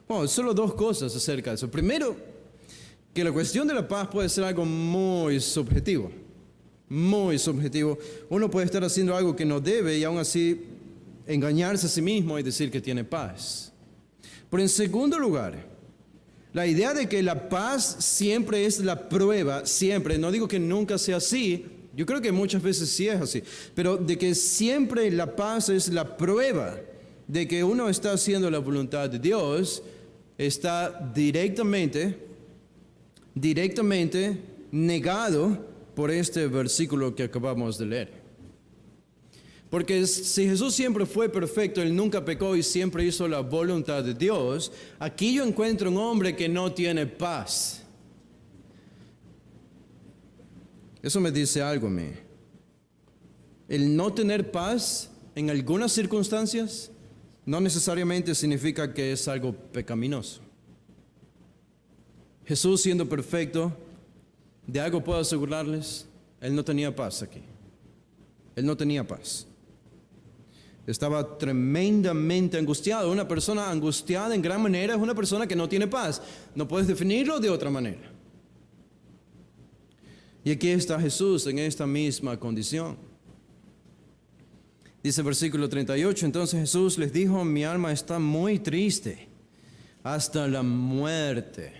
Bueno, solo 2 cosas acerca de eso. Primero, que la cuestión de la paz puede ser algo muy subjetivo. Muy subjetivo. Uno puede estar haciendo algo que no debe y aún así engañarse a sí mismo y decir que tiene paz. Pero en segundo lugar, la idea de que la paz siempre es la prueba, siempre, no digo que nunca sea así, yo creo que muchas veces sí es así, pero de que siempre la paz es la prueba de que uno está haciendo la voluntad de Dios, está directamente negado por este versículo que acabamos de leer. Porque si Jesús siempre fue perfecto, Él nunca pecó y siempre hizo la voluntad de Dios, aquí yo encuentro un hombre que no tiene paz. Eso me dice algo a mí. El no tener paz en algunas circunstancias no necesariamente significa que es algo pecaminoso. Jesús siendo perfecto, de algo puedo asegurarles, Él no tenía paz aquí. Él no tenía paz. Estaba tremendamente angustiado. Una persona angustiada en gran manera es una persona que no tiene paz. No puedes definirlo de otra manera. Y aquí está Jesús en esta misma condición. Dice el versículo 38, entonces Jesús les dijo: mi alma está muy triste hasta la muerte.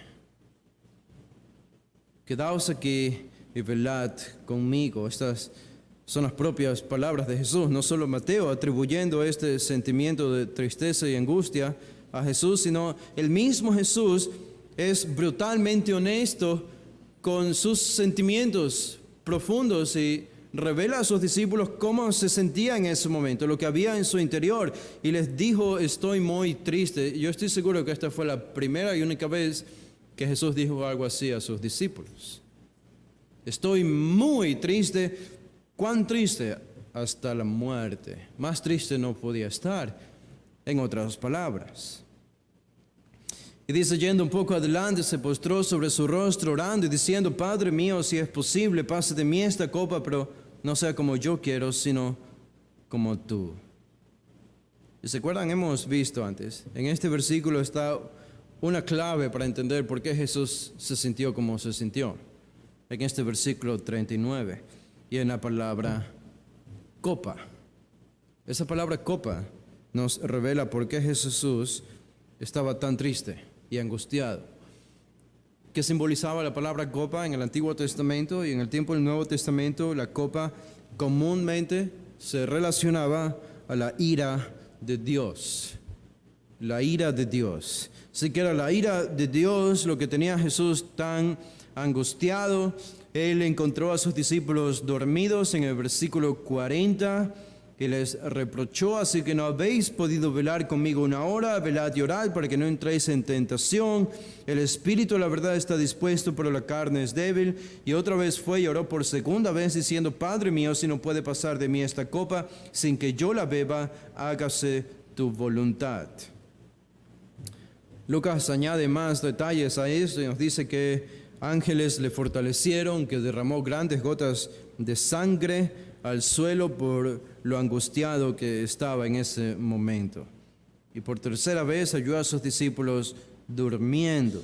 Quedaos aquí y velad conmigo. Estas son las propias palabras de Jesús, no solo Mateo atribuyendo este sentimiento de tristeza y angustia a Jesús, sino el mismo Jesús es brutalmente honesto con sus sentimientos profundos y revela a sus discípulos cómo se sentía en ese momento, lo que había en su interior, y les dijo: estoy muy triste. Yo estoy seguro que esta fue la primera y única vez que Jesús dijo algo así a sus discípulos. Estoy muy triste. ¿Cuán triste? Hasta la muerte. Más triste no podía estar, en otras palabras. Y dice, yendo un poco adelante, se postró sobre su rostro orando y diciendo, Padre mío, si es posible, pase de mí esta copa, pero no sea como yo quiero, sino como tú. ¿Y se acuerdan? Hemos visto antes, en este versículo está una clave para entender por qué Jesús se sintió como se sintió. En este versículo 39 y en la palabra copa. Esa palabra copa nos revela por qué Jesús estaba tan triste y angustiado. ¿Qué simbolizaba la palabra copa en el Antiguo Testamento? Y en el tiempo del Nuevo Testamento, la copa comúnmente se relacionaba a la ira de Dios. La ira de Dios. Así que era la ira de Dios lo que tenía a Jesús tan angustiado. Él encontró a sus discípulos dormidos en el versículo 40 y les reprochó, así que no habéis podido velar conmigo una hora, velad y orad para que no entréis en tentación. El espíritu, la verdad, está dispuesto, pero la carne es débil. Y otra vez fue y oró por segunda vez, diciendo, Padre mío, si no puede pasar de mí esta copa, sin que yo la beba, hágase tu voluntad. Lucas añade más detalles a esto y nos dice que ángeles le fortalecieron, que derramó grandes gotas de sangre al suelo por lo angustiado que estaba en ese momento. Y por tercera vez halló a sus discípulos durmiendo.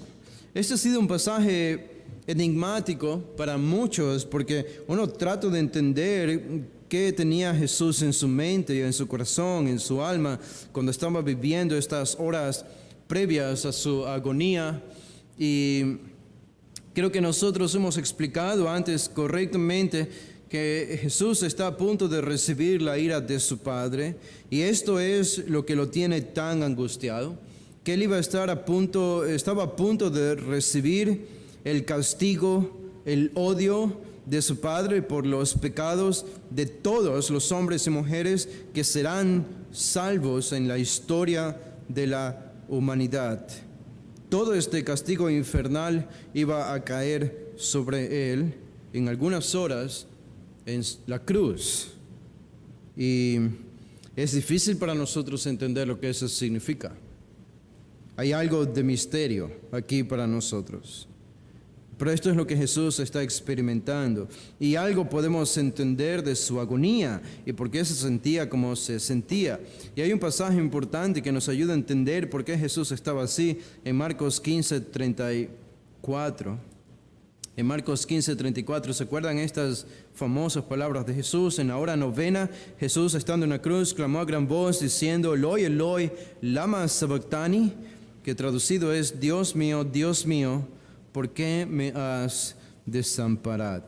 Este ha sido un pasaje enigmático para muchos porque uno trata de entender qué tenía Jesús en su mente y en su corazón, en su alma, cuando estaba viviendo estas horas previas a su agonía. Y creo que nosotros hemos explicado antes correctamente que Jesús está a punto de recibir la ira de su Padre, y esto es lo que lo tiene tan angustiado, que él estaba a punto de recibir el castigo, el odio de su Padre por los pecados de todos los hombres y mujeres que serán salvos en la historia de la humanidad. Todo este castigo infernal iba a caer sobre él en algunas horas en la cruz. Y es difícil para nosotros entender lo que eso significa. Hay algo de misterio aquí para nosotros. Pero esto es lo que Jesús está experimentando. Y algo podemos entender de su agonía y por qué se sentía como se sentía. Y hay un pasaje importante que nos ayuda a entender por qué Jesús estaba así en Marcos 15:34. En Marcos 15:34, ¿se acuerdan estas famosas palabras de Jesús? En la hora novena, Jesús, estando en la cruz, clamó a gran voz diciendo, Eloi, Eloi, lama sabactani, que traducido es, Dios mío, ¿por qué me has desamparado?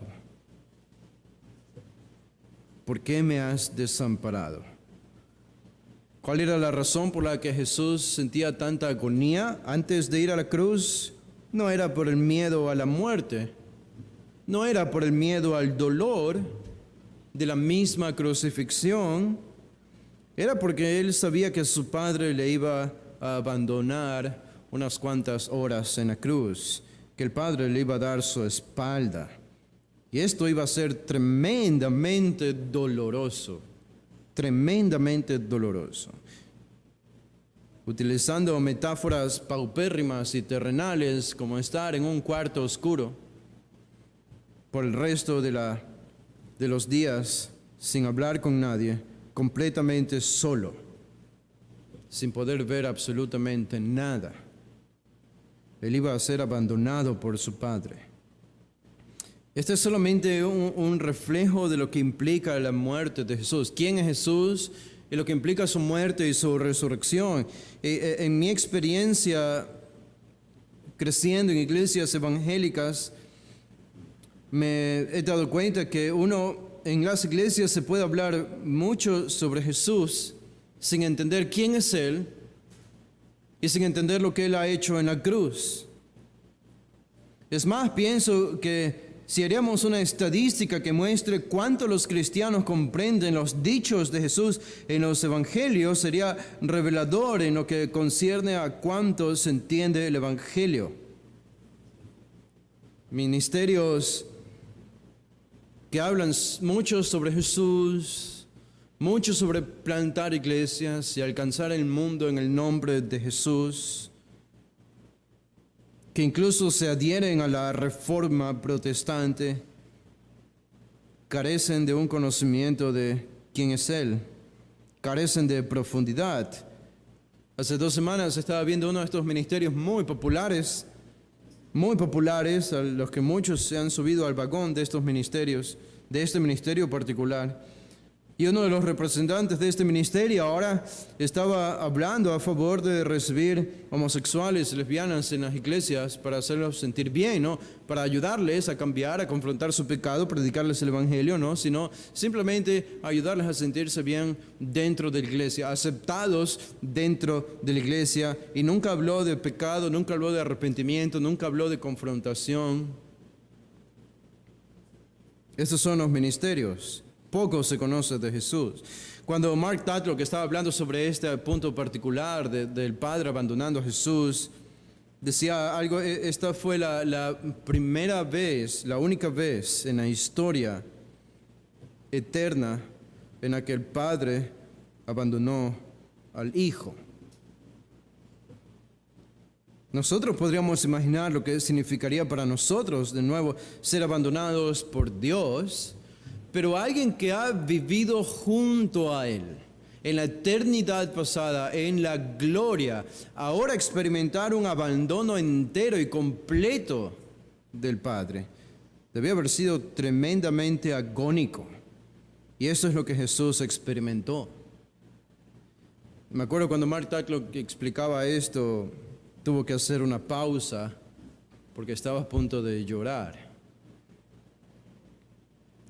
¿Por qué me has desamparado? ¿Cuál era la razón por la que Jesús sentía tanta agonía antes de ir a la cruz? No era por el miedo a la muerte, no era por el miedo al dolor de la misma crucifixión, era porque él sabía que su Padre le iba a abandonar unas cuantas horas en la cruz, que el Padre le iba a dar su espalda. Y esto iba a ser tremendamente doloroso, tremendamente doloroso. Utilizando metáforas paupérrimas y terrenales, como estar en un cuarto oscuro por el resto de los días, sin hablar con nadie, completamente solo, sin poder ver absolutamente nada. Él iba a ser abandonado por su Padre. Este es solamente un reflejo de lo que implica la muerte de Jesús. ¿Quién es Jesús? Y lo que implica su muerte y su resurrección. En mi experiencia creciendo en iglesias evangélicas, me he dado cuenta que en las iglesias se puede hablar mucho sobre Jesús sin entender quién es Él y sin entender lo que Él ha hecho en la cruz. Es más, pienso que si haríamos una estadística que muestre cuánto los cristianos comprenden los dichos de Jesús en los evangelios, sería revelador en lo que concierne a cuánto se entiende el evangelio. Ministerios que hablan mucho sobre Jesús, mucho sobre plantar iglesias y alcanzar el mundo en el nombre de Jesús, que incluso se adhieren a la reforma protestante, carecen de un conocimiento de quién es Él, carecen de profundidad. Hace 2 semanas estaba viendo uno de estos ministerios muy populares, a los que muchos se han subido al vagón de estos ministerios, de este ministerio particular. Y uno de los representantes de este ministerio ahora estaba hablando a favor de recibir homosexuales y lesbianas en las iglesias para hacerlos sentir bien, ¿no? Para ayudarles a cambiar, a confrontar su pecado, predicarles el evangelio, ¿no? Sino simplemente ayudarles a sentirse bien dentro de la iglesia, aceptados dentro de la iglesia. Y nunca habló de pecado, nunca habló de arrepentimiento, nunca habló de confrontación. Estos son los ministerios. Poco se conoce de Jesús. Cuando Mark Tatlock estaba hablando sobre este punto particular del Padre abandonando a Jesús, decía algo, esta fue la primera vez, la única vez en la historia eterna en la que el Padre abandonó al Hijo. Nosotros podríamos imaginar lo que significaría para nosotros, de nuevo, ser abandonados por Dios, pero alguien que ha vivido junto a Él en la eternidad pasada, en la gloria, ahora experimentar un abandono entero y completo del Padre, debía haber sido tremendamente agónico. Y eso es lo que Jesús experimentó. Me acuerdo cuando Mark Tatlock explicaba esto, tuvo que hacer una pausa porque estaba a punto de llorar.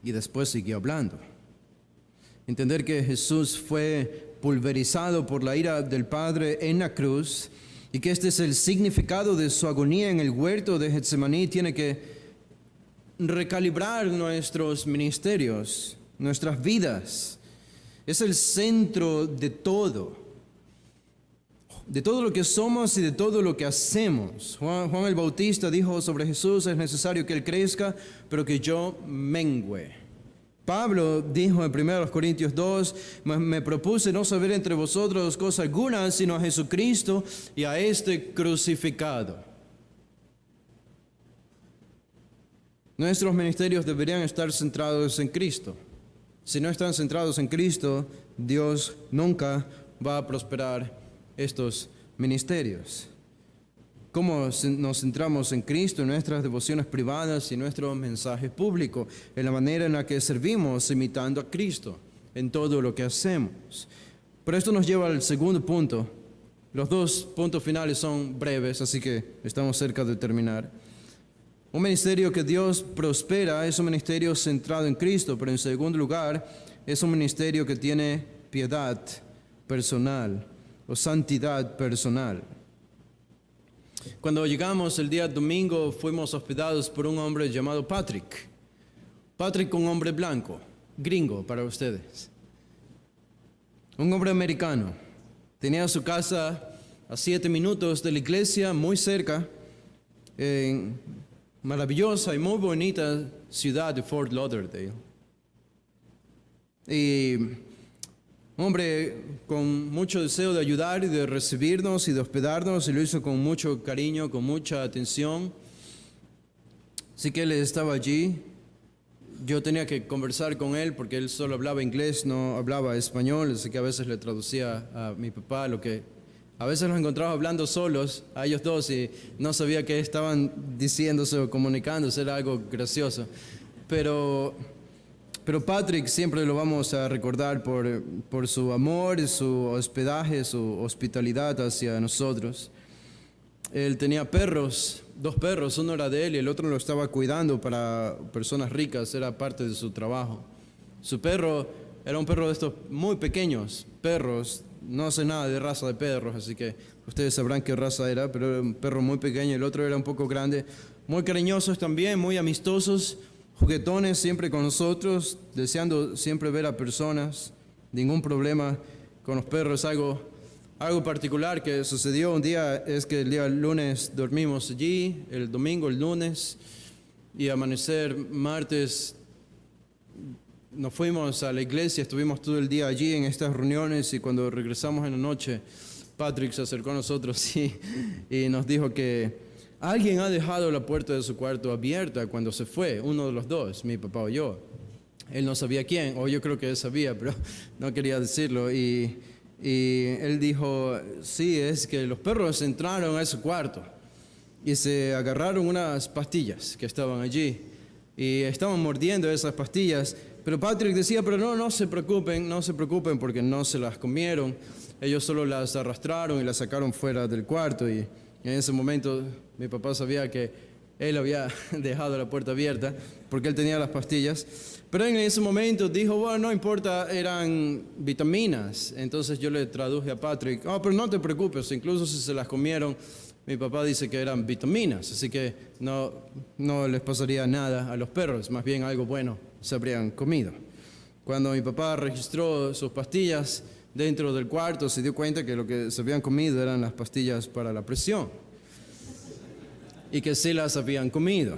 Y después siguió hablando. Entender que Jesús fue pulverizado por la ira del Padre en la cruz y que este es el significado de su agonía en el huerto de Getsemaní tiene que recalibrar nuestros ministerios, nuestras vidas. Es el centro de todo lo que somos y de todo lo que hacemos. Juan el Bautista dijo sobre Jesús: es necesario que Él crezca, pero que yo mengüe. Pablo dijo en 1 Corintios 2, me propuse no saber entre vosotros cosa alguna, sino a Jesucristo y a este crucificado. Nuestros ministerios deberían estar centrados en Cristo. Si no están centrados en Cristo, Dios nunca va a prosperar estos ministerios. ¿Cómo nos centramos en Cristo en nuestras devociones privadas y nuestro mensaje público? En la manera en la que servimos imitando a Cristo en todo lo que hacemos. Pero esto nos lleva al segundo punto. Los 2 puntos finales son breves, así que estamos cerca de terminar. Un ministerio que Dios prospera es un ministerio centrado en Cristo, pero en segundo lugar es un ministerio que tiene piedad personal o santidad personal. Cuando llegamos el día domingo fuimos hospedados por un hombre llamado Patrick. Patrick, un hombre blanco, gringo para ustedes. Un hombre americano. Tenía su casa a 7 minutos de la iglesia, muy cerca, en maravillosa y muy bonita ciudad de Fort Lauderdale. Y un hombre con mucho deseo de ayudar y de recibirnos y de hospedarnos, y lo hizo con mucho cariño, con mucha atención. Así que él estaba allí. Yo tenía que conversar con él porque él solo hablaba inglés, no hablaba español, así que a veces le traducía a mi papá lo que a veces los encontraba hablando solos, a ellos dos, y no sabía qué estaban diciéndose o comunicándose, era algo gracioso. Pero Patrick siempre lo vamos a recordar por su amor, su hospedaje, su hospitalidad hacia nosotros. Él tenía perros, 2 perros, uno era de él y el otro lo estaba cuidando para personas ricas, era parte de su trabajo. Su perro era un perro de estos muy pequeños, perros, no sé nada de raza de perros, así que ustedes sabrán qué raza era, pero era un perro muy pequeño, el otro era un poco grande, muy cariñosos también, muy amistosos, juguetones siempre con nosotros, deseando siempre ver a personas, ningún problema con los perros. Algo particular que sucedió un día es que el día lunes dormimos allí, el domingo, el lunes, y amanecer martes nos fuimos a la iglesia, estuvimos todo el día allí en estas reuniones y cuando regresamos en la noche, Patrick se acercó a nosotros y nos dijo que alguien ha dejado la puerta de su cuarto abierta cuando se fue, uno de los dos, mi papá o yo. Él no sabía quién, o yo creo que él sabía, pero no quería decirlo. Y él dijo, sí, es que los perros entraron a ese cuarto y se agarraron unas pastillas que estaban allí y estaban mordiendo esas pastillas. Pero Patrick decía, pero no se preocupen porque no se las comieron. Ellos solo las arrastraron y las sacaron fuera del cuarto. Y en ese momento mi papá sabía que él había dejado la puerta abierta porque él tenía las pastillas. Pero en ese momento dijo, bueno, no importa, eran vitaminas. Entonces yo le traduje a Patrick, pero no te preocupes, incluso si se las comieron, mi papá dice que eran vitaminas, así que no les pasaría nada a los perros, más bien algo bueno se habrían comido. Cuando mi papá registró sus pastillas dentro del cuarto, se dio cuenta que lo que se habían comido eran las pastillas para la presión y que sí las habían comido.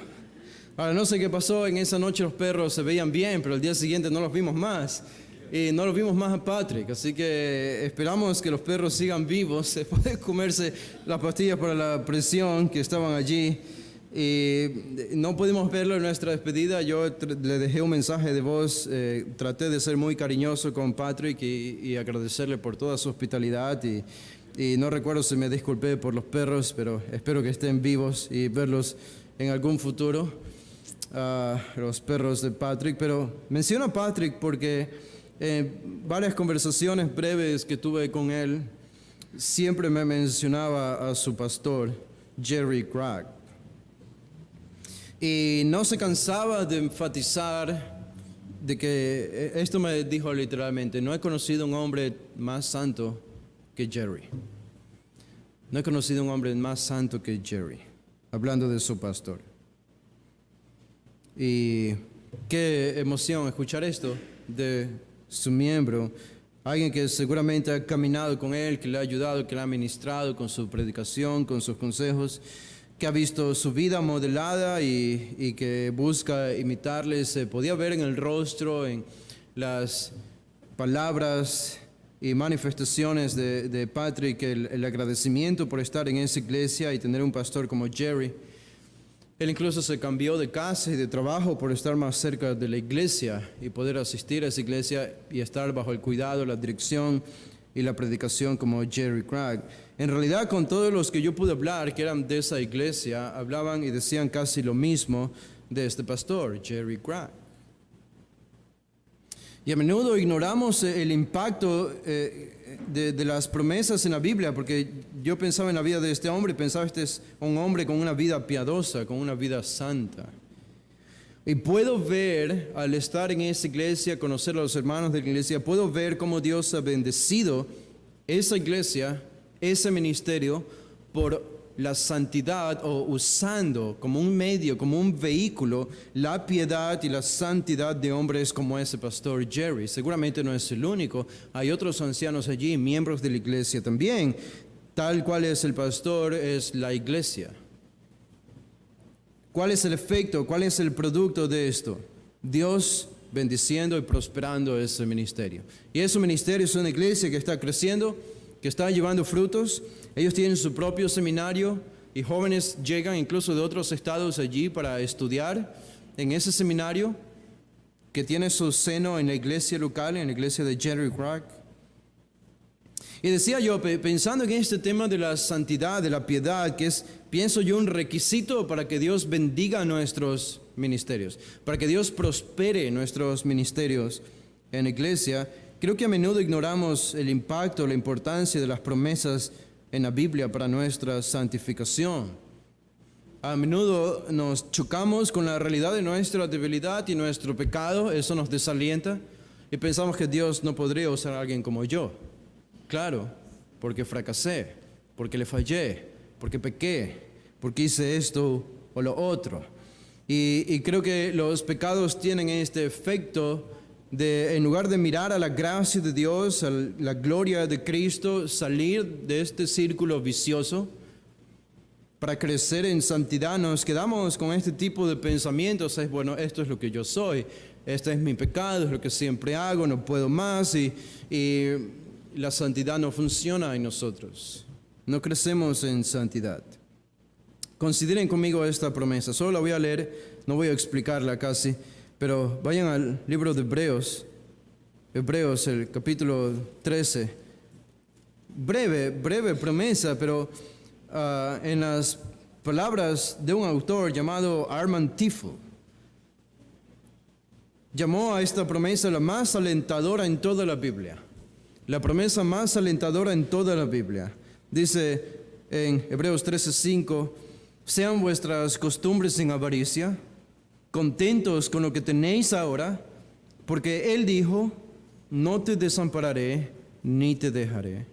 Ahora, no sé qué pasó, en esa noche los perros se veían bien, pero el día siguiente no los vimos más. Y no los vimos más a Patrick, así que esperamos que los perros sigan vivos, después de comerse las pastillas para la presión que estaban allí. Y no pudimos verlo en nuestra despedida, yo le dejé un mensaje de voz, traté de ser muy cariñoso con Patrick y agradecerle por toda su hospitalidad. Y no recuerdo si me disculpé por los perros, pero espero que estén vivos y verlos en algún futuro. Los perros de Patrick, pero menciono a Patrick porque varias conversaciones breves que tuve con él siempre me mencionaba a su pastor Jerry Craig y no se cansaba de enfatizar de que esto me dijo literalmente: no he conocido un hombre más santo que Jerry, no he conocido un hombre más santo que Jerry, hablando de su pastor. Y qué emoción escuchar esto de su miembro, alguien que seguramente ha caminado con él, que le ha ayudado, que le ha ministrado con su predicación, con sus consejos, que ha visto su vida modelada y que busca imitarle. Se podía ver en el rostro, en las palabras y manifestaciones de Patrick, el agradecimiento por estar en esa iglesia y tener un pastor como Jerry. Él incluso se cambió de casa y de trabajo por estar más cerca de la iglesia y poder asistir a esa iglesia y estar bajo el cuidado, la dirección y la predicación como Jerry Craig. En realidad, con todos los que yo pude hablar que eran de esa iglesia, hablaban y decían casi lo mismo de este pastor, Jerry Craig. Y a menudo ignoramos el impacto de las promesas en la Biblia, porque yo pensaba en la vida de este hombre, pensaba este es un hombre con una vida piadosa, con una vida santa. Y puedo ver, al estar en esa iglesia, conocer a los hermanos de la iglesia, puedo ver cómo Dios ha bendecido esa iglesia, ese ministerio, por la santidad o usando como un medio, como un vehículo, la piedad y la santidad de hombres como ese pastor Jerry. Seguramente no es el único, hay otros ancianos allí, miembros de la iglesia también. Tal cual es el pastor, es la iglesia. ¿Cuál es el efecto? ¿Cuál es el producto de esto? Dios bendiciendo y prosperando ese ministerio. Y ese ministerio es una iglesia que está creciendo, que está llevando frutos. Ellos tienen su propio seminario y jóvenes llegan incluso de otros estados allí para estudiar en ese seminario que tiene su seno en la iglesia local, en la iglesia de Jerry Craig. Y decía yo, pensando en este tema de la santidad, de la piedad, que es, pienso yo, un requisito para que Dios bendiga nuestros ministerios, para que Dios prospere nuestros ministerios en la iglesia. Creo que a menudo ignoramos el impacto, la importancia de las promesas en la Biblia para nuestra santificación. A menudo nos chocamos con la realidad de nuestra debilidad y nuestro pecado, eso nos desalienta y pensamos que Dios no podría usar a alguien como yo. Claro, porque fracasé, porque le fallé, porque pequé, porque hice esto o lo otro. Y creo que los pecados tienen este efecto de, en lugar de mirar a la gracia de Dios, a la gloria de Cristo, salir de este círculo vicioso para crecer en santidad, nos quedamos con este tipo de pensamientos. Es bueno, esto es lo que yo soy, este es mi pecado, es lo que siempre hago, no puedo más y la santidad no funciona en nosotros. No crecemos en santidad. Consideren conmigo esta promesa. Solo la voy a leer, no voy a explicarla casi, pero vayan al libro de Hebreos, el capítulo 13. Breve promesa, pero en las palabras de un autor llamado Armand Tiefel, llamó a esta promesa la más alentadora en toda la Biblia. La promesa más alentadora en toda la Biblia. Dice en Hebreos 13:5, sean vuestras costumbres sin avaricia, contentos con lo que tenéis ahora, porque Él dijo, no te desampararé ni te dejaré.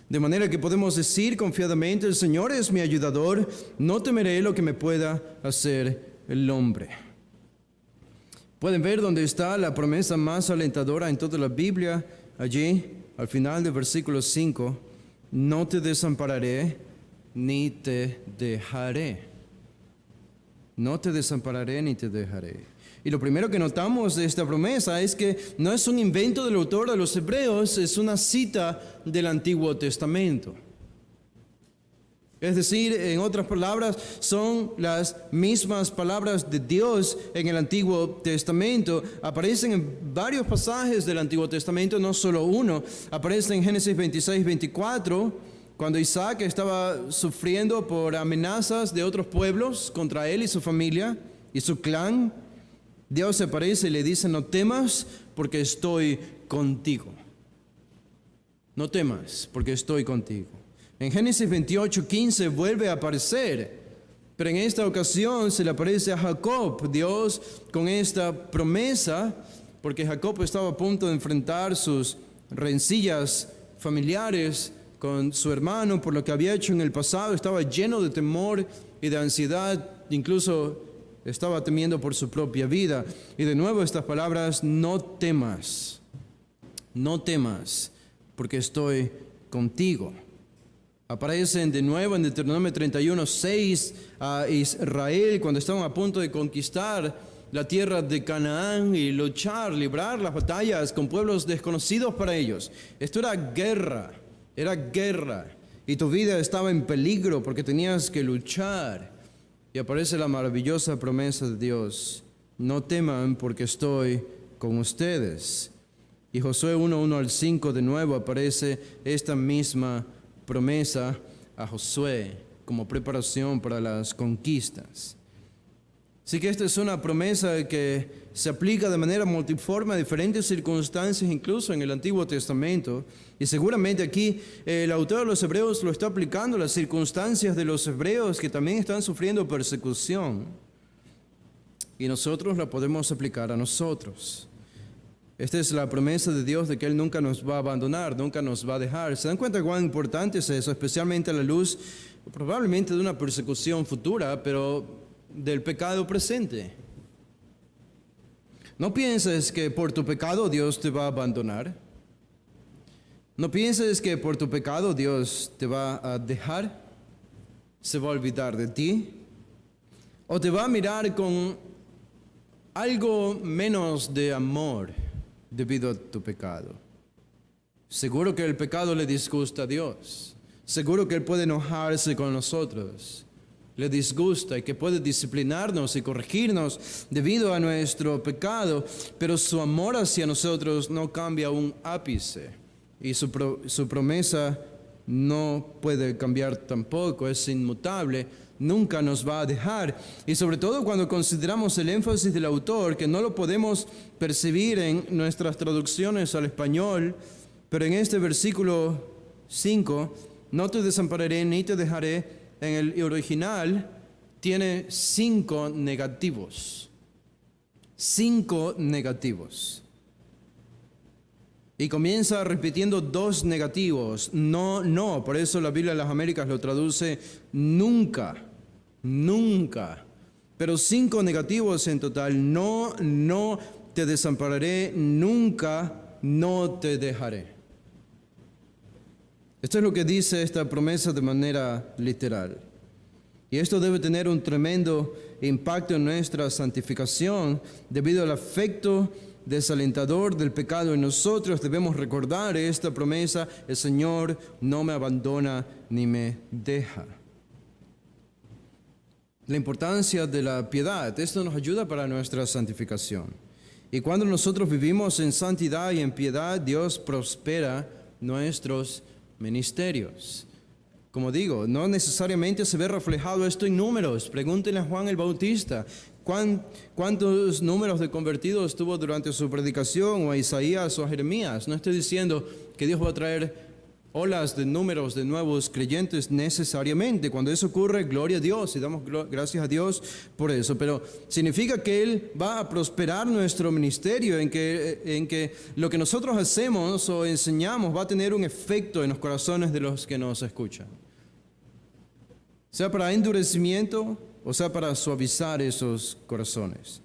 De manera que podemos decir confiadamente, el Señor es mi ayudador, no temeré lo que me pueda hacer el hombre. Pueden ver dónde está la promesa más alentadora en toda la Biblia, allí al final del versículo 5, no te desampararé ni te dejaré. No te desampararé ni te dejaré. Y lo primero que notamos de esta promesa es que no es un invento del autor de los Hebreos, es una cita del Antiguo Testamento. Es decir, en otras palabras, son las mismas palabras de Dios en el Antiguo Testamento. Aparecen en varios pasajes del Antiguo Testamento, no solo uno. Aparece en Génesis 26:24, cuando Isaac estaba sufriendo por amenazas de otros pueblos contra él y su familia y su clan. Dios se aparece y le dice, no temas porque estoy contigo. No temas porque estoy contigo. En Génesis 28:15 vuelve a aparecer, pero en esta ocasión se le aparece a Jacob, Dios, con esta promesa, porque Jacob estaba a punto de enfrentar sus rencillas familiares con su hermano por lo que había hecho en el pasado. Estaba lleno de temor y de ansiedad, incluso estaba temiendo por su propia vida. Y de nuevo estas palabras, no temas, porque estoy contigo. Aparecen de nuevo en Deuteronomio 31:6 a Israel cuando estaban a punto de conquistar la tierra de Canaán y librar las batallas con pueblos desconocidos para ellos. Esto era guerra, y tu vida estaba en peligro porque tenías que luchar. Y aparece la maravillosa promesa de Dios, no teman porque estoy con ustedes. Y Josué 1:1-5 de nuevo aparece esta misma promesa a Josué como preparación para las conquistas. Así que esta es una promesa que se aplica de manera multiforme a diferentes circunstancias, incluso en el Antiguo Testamento. Y seguramente aquí el autor de los Hebreos lo está aplicando a las circunstancias de los hebreos que también están sufriendo persecución. Y nosotros la podemos aplicar a nosotros. Esta es la promesa de Dios de que Él nunca nos va a abandonar, nunca nos va a dejar. ¿Se dan cuenta cuán importante es eso? Especialmente a la luz probablemente de una persecución futura, pero del pecado presente. No pienses que por tu pecado Dios te va a abandonar. No pienses que por tu pecado Dios te va a dejar, se va a olvidar de ti, o te va a mirar con algo menos de amor debido a tu pecado. Seguro que el pecado le disgusta a Dios. Seguro que Él puede enojarse con nosotros. Le disgusta y que puede disciplinarnos y corregirnos debido a nuestro pecado, pero su amor hacia nosotros no cambia un ápice y su promesa no puede cambiar tampoco, es inmutable, nunca nos va a dejar. Y sobre todo cuando consideramos el énfasis del autor, que no lo podemos percibir en nuestras traducciones al español, pero en este versículo 5, no te desampararé ni te dejaré, en el original tiene 5 negativos. 5 negativos. Y comienza repitiendo 2 negativos. No. Por eso la Biblia de las Américas lo traduce nunca. Pero 5 negativos en total. No te desampararé, nunca, no te dejaré. Esto es lo que dice esta promesa de manera literal. Y esto debe tener un tremendo impacto en nuestra santificación debido al afecto desalentador del pecado en nosotros. Debemos recordar esta promesa: el Señor no me abandona ni me deja. La importancia de la piedad, esto nos ayuda para nuestra santificación. Y cuando nosotros vivimos en santidad y en piedad, Dios prospera nuestros ministerios. Como digo, no necesariamente se ve reflejado esto en números. Pregúntenle a Juan el Bautista cuántos números de convertidos tuvo durante su predicación, o a Isaías o a Jeremías. No estoy diciendo que Dios va a traer olas de números de nuevos creyentes necesariamente. Cuando eso ocurre, gloria a Dios y damos gracias a Dios por eso. Pero significa que Él va a prosperar nuestro ministerio, en que lo que nosotros hacemos o enseñamos va a tener un efecto en los corazones de los que nos escuchan. Sea para endurecimiento o sea para suavizar esos corazones.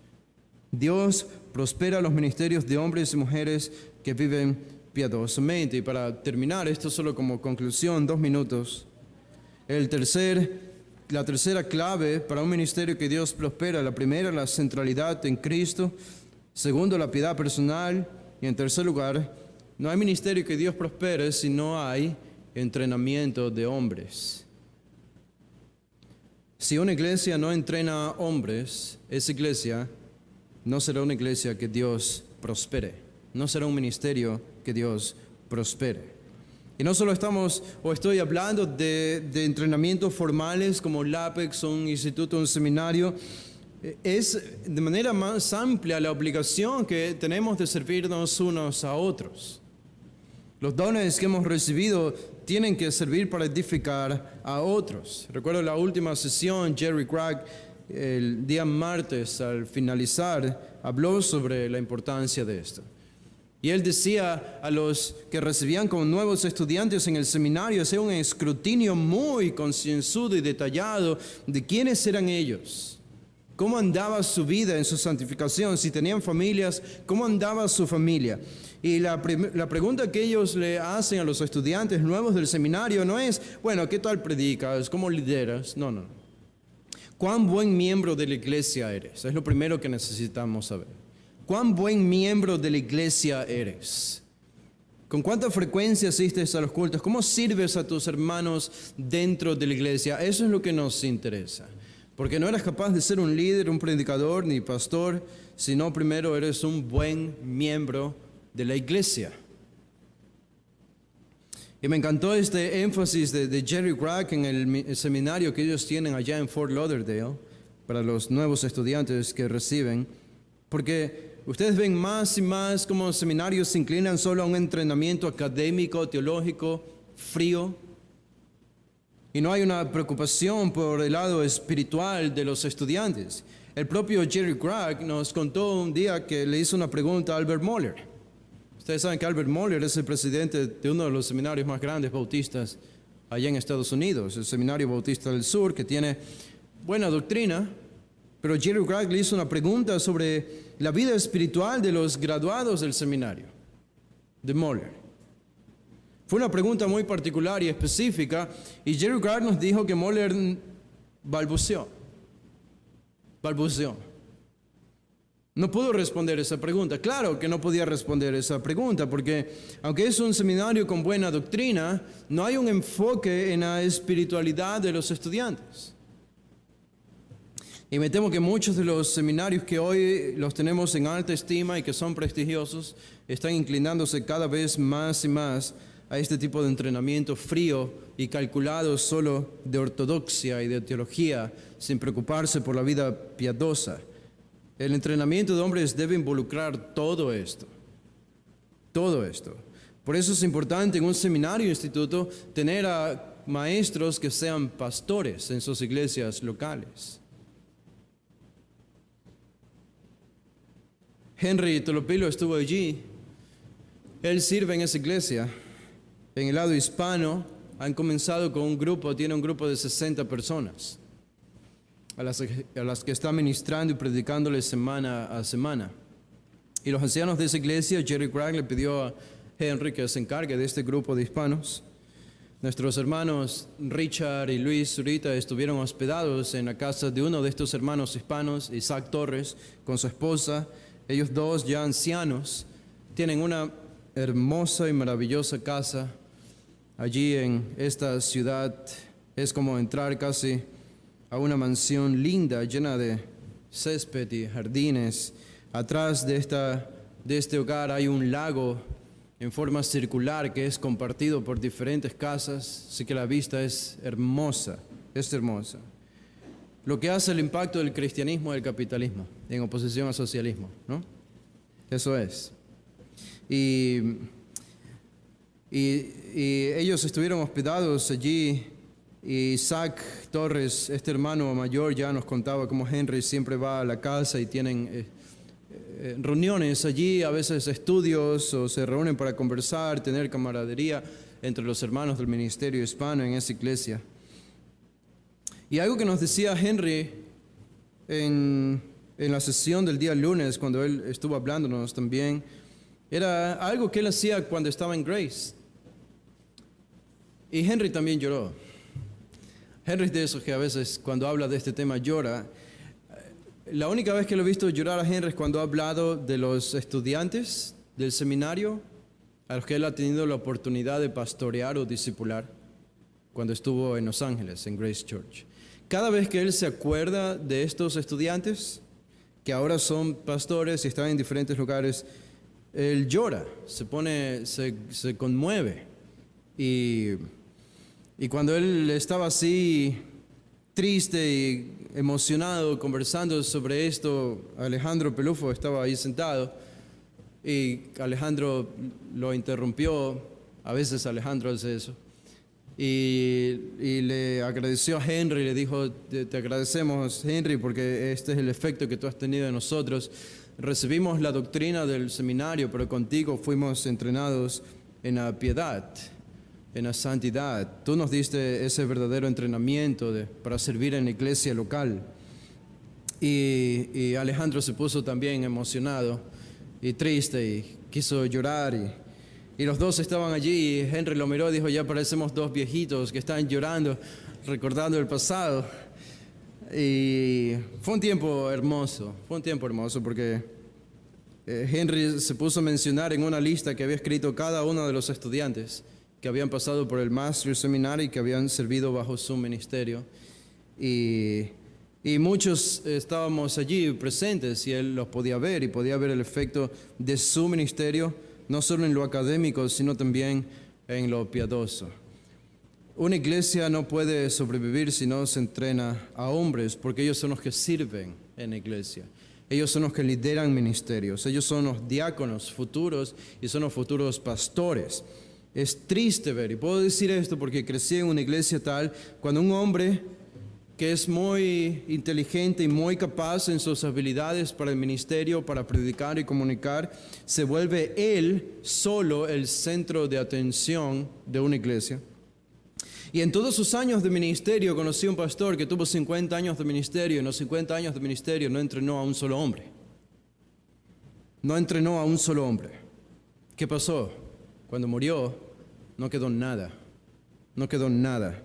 Dios prospera los ministerios de hombres y mujeres que viven piadosamente. Y para terminar, esto solo como conclusión, 2 minutos. La tercera clave para un ministerio que Dios prospera: la primera, la centralidad en Cristo; segundo, la piedad personal; y en tercer lugar, no hay ministerio que Dios prospere si no hay entrenamiento de hombres. Si una iglesia no entrena hombres, esa iglesia no será una iglesia que Dios prospere. No será un ministerio que Dios prospere. Y no solo estoy hablando de entrenamientos formales como LAPEX, un instituto, un seminario. Es de manera más amplia la obligación que tenemos de servirnos unos a otros. Los dones que hemos recibido tienen que servir para edificar a otros. Recuerdo la última sesión, Jerry Craig, el día martes, al finalizar, habló sobre la importancia de esto. Y él decía a los que recibían como nuevos estudiantes en el seminario, hacía un escrutinio muy concienzudo y detallado de quiénes eran ellos, cómo andaba su vida en su santificación, si tenían familias, cómo andaba su familia. Y la pregunta que ellos le hacen a los estudiantes nuevos del seminario no es, bueno, ¿qué tal predicas? ¿Cómo lideras? No. ¿Cuán buen miembro de la iglesia eres? Es lo primero que necesitamos saber. ¿Cuán buen miembro de la iglesia eres? ¿Con cuánta frecuencia asistes a los cultos? ¿Cómo sirves a tus hermanos dentro de la iglesia? Eso es lo que nos interesa. Porque no eres capaz de ser un líder, un predicador, ni pastor, sino primero eres un buen miembro de la iglesia. Y me encantó este énfasis de Jerry Craig en el seminario que ellos tienen allá en Fort Lauderdale para los nuevos estudiantes que reciben, porque ustedes ven más y más cómo los seminarios se inclinan solo a un entrenamiento académico, teológico, frío, y no hay una preocupación por el lado espiritual de los estudiantes. El propio Jerry Craig nos contó un día que le hizo una pregunta a Albert Mohler. Ustedes saben que Albert Mohler es el presidente de uno de los seminarios más grandes bautistas allá en Estados Unidos, el Seminario Bautista del Sur, que tiene buena doctrina, pero Jerry Craig le hizo una pregunta sobre la vida espiritual de los graduados del seminario de Mohler. Fue una pregunta muy particular y específica, y Jerry Craig nos dijo que Mohler balbuceó. No pudo responder esa pregunta. Claro que no podía responder esa pregunta, porque aunque es un seminario con buena doctrina, no hay un enfoque en la espiritualidad de los estudiantes. Y me temo que muchos de los seminarios que hoy los tenemos en alta estima y que son prestigiosos, están inclinándose cada vez más y más a este tipo de entrenamiento frío y calculado solo de ortodoxia y de teología, sin preocuparse por la vida piadosa. El entrenamiento de hombres debe involucrar todo esto. Todo esto. Por eso es importante en un seminario o instituto tener a maestros que sean pastores en sus iglesias locales. Henry Tolopilo estuvo allí. Él sirve en esa iglesia. En el lado hispano han comenzado con un grupo, tiene un grupo de 60 personas. A las que está ministrando y predicándoles semana a semana. Y los ancianos de esa iglesia, Jerry Craig le pidió a Henry que se encargue de este grupo de hispanos. Nuestros hermanos Richard y Luis ahorita estuvieron hospedados en la casa de uno de estos hermanos hispanos, Isaac Torres, con su esposa. Ellos dos, ya ancianos, tienen una hermosa y maravillosa casa allí en esta ciudad. Es como entrar casi a una mansión linda, llena de césped y jardines. Atrás de este hogar hay un lago en forma circular que es compartido por diferentes casas, así que la vista es hermosa, es hermosa. Lo que hace el impacto del cristianismo y del capitalismo en oposición al socialismo, ¿no? Eso es. Y ellos estuvieron hospedados allí. Y Isaac Torres, este hermano mayor, ya nos contaba cómo Henry siempre va a la casa y tienen reuniones allí, a veces estudios, o se reúnen para conversar, tener camaradería entre los hermanos del ministerio hispano en esa iglesia. Y algo que nos decía Henry en la sesión del día lunes, cuando él estuvo hablándonos también, era algo que él hacía cuando estaba en Grace. Y Henry también lloró. Henry es de esos que a veces cuando habla de este tema llora. La única vez que lo he visto llorar a Henry es cuando ha hablado de los estudiantes del seminario a los que él ha tenido la oportunidad de pastorear o discipular cuando estuvo en Los Ángeles, en Grace Church. Cada vez que él se acuerda de estos estudiantes, que ahora son pastores y están en diferentes lugares, él llora, se conmueve. Y cuando él estaba así triste y emocionado conversando sobre esto, Alejandro Pelufo estaba ahí sentado y Alejandro lo interrumpió. A veces Alejandro hace eso. Y le agradeció a Henry, le dijo: te agradecemos, Henry, porque este es el efecto que tú has tenido en nosotros. Recibimos la doctrina del seminario, pero contigo fuimos entrenados en la piedad, en la santidad. Tú nos diste ese verdadero entrenamiento para servir en la iglesia local. Y Alejandro se puso también emocionado y triste y quiso llorar. Y los dos estaban allí y Henry lo miró y dijo: ya parecemos dos viejitos que están llorando, recordando el pasado. Y fue un tiempo hermoso porque Henry se puso a mencionar en una lista que había escrito cada uno de los estudiantes que habían pasado por el Master Seminary y que habían servido bajo su ministerio. Y muchos estábamos allí presentes y él los podía ver y podía ver el efecto de su ministerio, no solo en lo académico, sino también en lo piadoso. Una iglesia no puede sobrevivir si no se entrena a hombres, porque ellos son los que sirven en la iglesia. Ellos son los que lideran ministerios. Ellos son los diáconos futuros y son los futuros pastores. Es triste ver, y puedo decir esto porque crecí en una iglesia tal, cuando un hombre que es muy inteligente y muy capaz en sus habilidades para el ministerio, para predicar y comunicar, se vuelve él solo el centro de atención de una iglesia. Y en todos sus años de ministerio conocí a un pastor que tuvo 50 años de ministerio. En los 50 años de ministerio no entrenó a un solo hombre. No entrenó a un solo hombre. ¿Qué pasó? Cuando murió, no quedó nada. No quedó nada.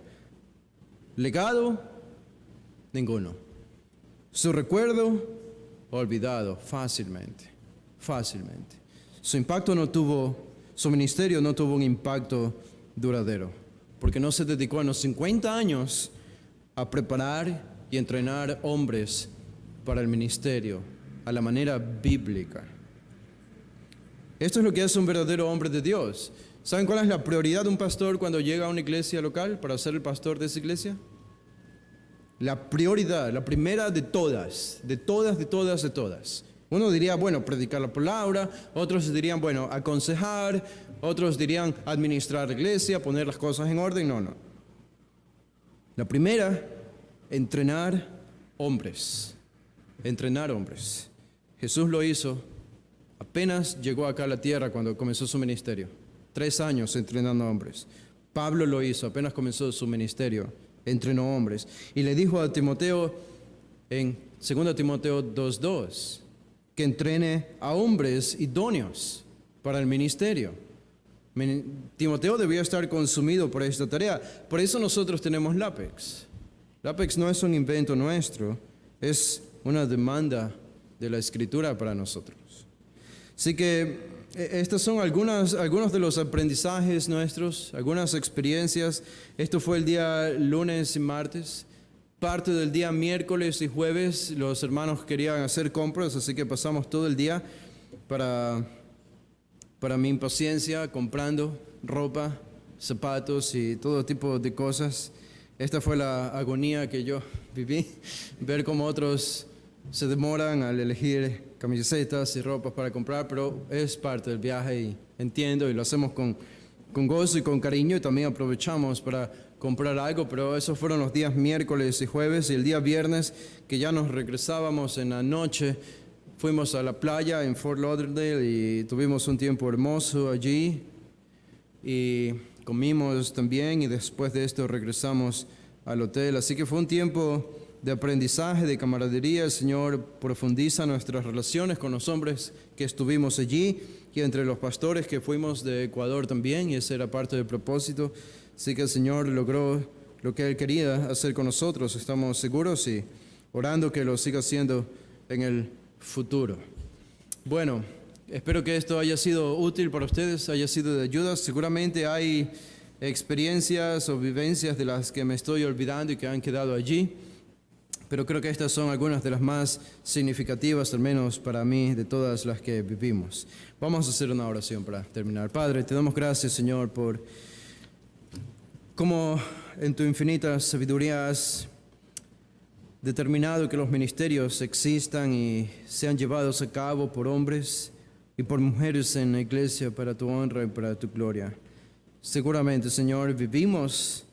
Legado, ninguno. Su recuerdo, olvidado fácilmente. Fácilmente. Su ministerio no tuvo un impacto duradero. Porque no se dedicó en los 50 años a preparar y entrenar hombres para el ministerio a la manera bíblica. Esto es lo que hace un verdadero hombre de Dios. ¿Saben cuál es la prioridad de un pastor cuando llega a una iglesia local para ser el pastor de esa iglesia? La prioridad, la primera de todas. Uno diría, bueno, predicar la palabra. Otros dirían, bueno, aconsejar. Otros dirían, administrar la iglesia, poner las cosas en orden. No. La primera, entrenar hombres. Entrenar hombres. Jesús lo hizo. Apenas llegó acá a la tierra cuando comenzó su ministerio. 3 años entrenando hombres. Pablo lo hizo. Apenas comenzó su ministerio. Entrenó hombres. Y le dijo a Timoteo en 2 Timoteo 2:2 que entrene a hombres idóneos para el ministerio. Timoteo debía estar consumido por esta tarea. Por eso nosotros tenemos LAPEX. LAPEX no es un invento nuestro, es una demanda de la Escritura para nosotros. Así que estos son algunos de los aprendizajes nuestros, algunas experiencias. Esto fue el día lunes y martes. Parte del día miércoles y jueves los hermanos querían hacer compras, así que pasamos todo el día para mi impaciencia comprando ropa, zapatos y todo tipo de cosas. Esta fue la agonía que yo viví, ver cómo otros se demoran al elegir camisetas y ropas para comprar, pero es parte del viaje y entiendo y lo hacemos con gozo y con cariño, y también aprovechamos para comprar algo, pero esos fueron los días miércoles y jueves, y el día viernes que ya nos regresábamos en la noche, fuimos a la playa en Fort Lauderdale y tuvimos un tiempo hermoso allí y comimos también, y después de esto regresamos al hotel. Así que fue un tiempo de aprendizaje, de camaradería. El Señor profundiza nuestras relaciones con los hombres que estuvimos allí y entre los pastores que fuimos de Ecuador también, y ese era parte del propósito. Así que el Señor logró lo que Él quería hacer con nosotros, estamos seguros, y orando que lo siga haciendo en el futuro. Bueno, espero que esto haya sido útil para ustedes, haya sido de ayuda. Seguramente hay experiencias o vivencias de las que me estoy olvidando y que han quedado allí, pero creo que estas son algunas de las más significativas, al menos para mí, de todas las que vivimos. Vamos a hacer una oración para terminar. Padre, te damos gracias, Señor, por cómo en tu infinita sabiduría has determinado que los ministerios existan y sean llevados a cabo por hombres y por mujeres en la iglesia para tu honra y para tu gloria. Seguramente, Señor, vivimos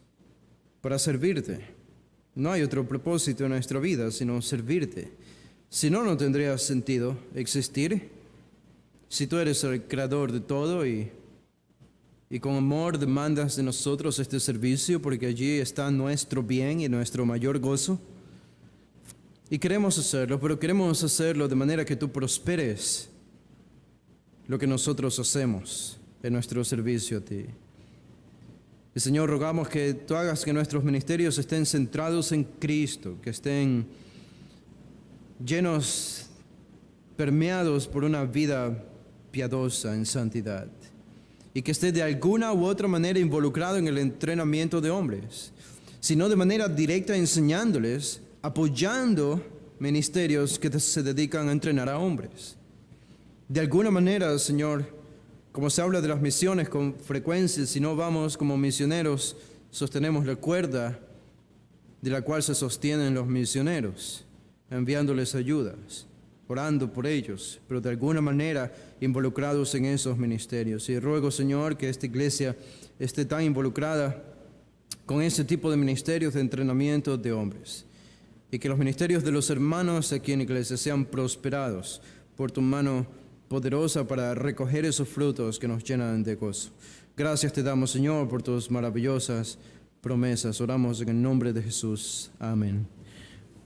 para servirte. No hay otro propósito en nuestra vida sino servirte. Si no, no tendría sentido existir. Si tú eres el creador de todo y con amor demandas de nosotros este servicio, porque allí está nuestro bien y nuestro mayor gozo. Y queremos hacerlo, pero queremos hacerlo de manera que tú prosperes lo que nosotros hacemos en nuestro servicio a ti. Y Señor, rogamos que tú hagas que nuestros ministerios estén centrados en Cristo, que estén llenos, permeados por una vida piadosa en santidad, y que esté de alguna u otra manera involucrado en el entrenamiento de hombres, sino de manera directa enseñándoles, apoyando ministerios que se dedican a entrenar a hombres. De alguna manera, Señor, como se habla de las misiones con frecuencia, si no vamos como misioneros, sostenemos la cuerda de la cual se sostienen los misioneros, enviándoles ayudas, orando por ellos, pero de alguna manera involucrados en esos ministerios. Y ruego, Señor, que esta iglesia esté tan involucrada con ese tipo de ministerios de entrenamiento de hombres, y que los ministerios de los hermanos aquí en la iglesia sean prosperados por tu mano poderosa para recoger esos frutos que nos llenan de gozo. Gracias te damos, Señor, por tus maravillosas promesas. Oramos en el nombre de Jesús. Amén.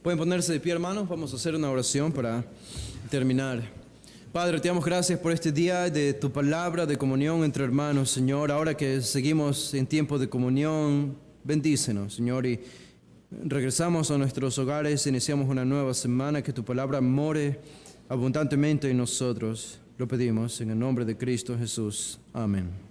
Pueden ponerse de pie, hermanos. Vamos a hacer una oración para terminar. Padre, te damos gracias por este día de tu palabra, de comunión entre hermanos, Señor. Ahora que seguimos en tiempo de comunión, bendícenos, Señor, y regresamos a nuestros hogares, iniciamos una nueva semana. Que tu palabra more abundantemente en nosotros. Lo pedimos en el nombre de Cristo Jesús. Amén.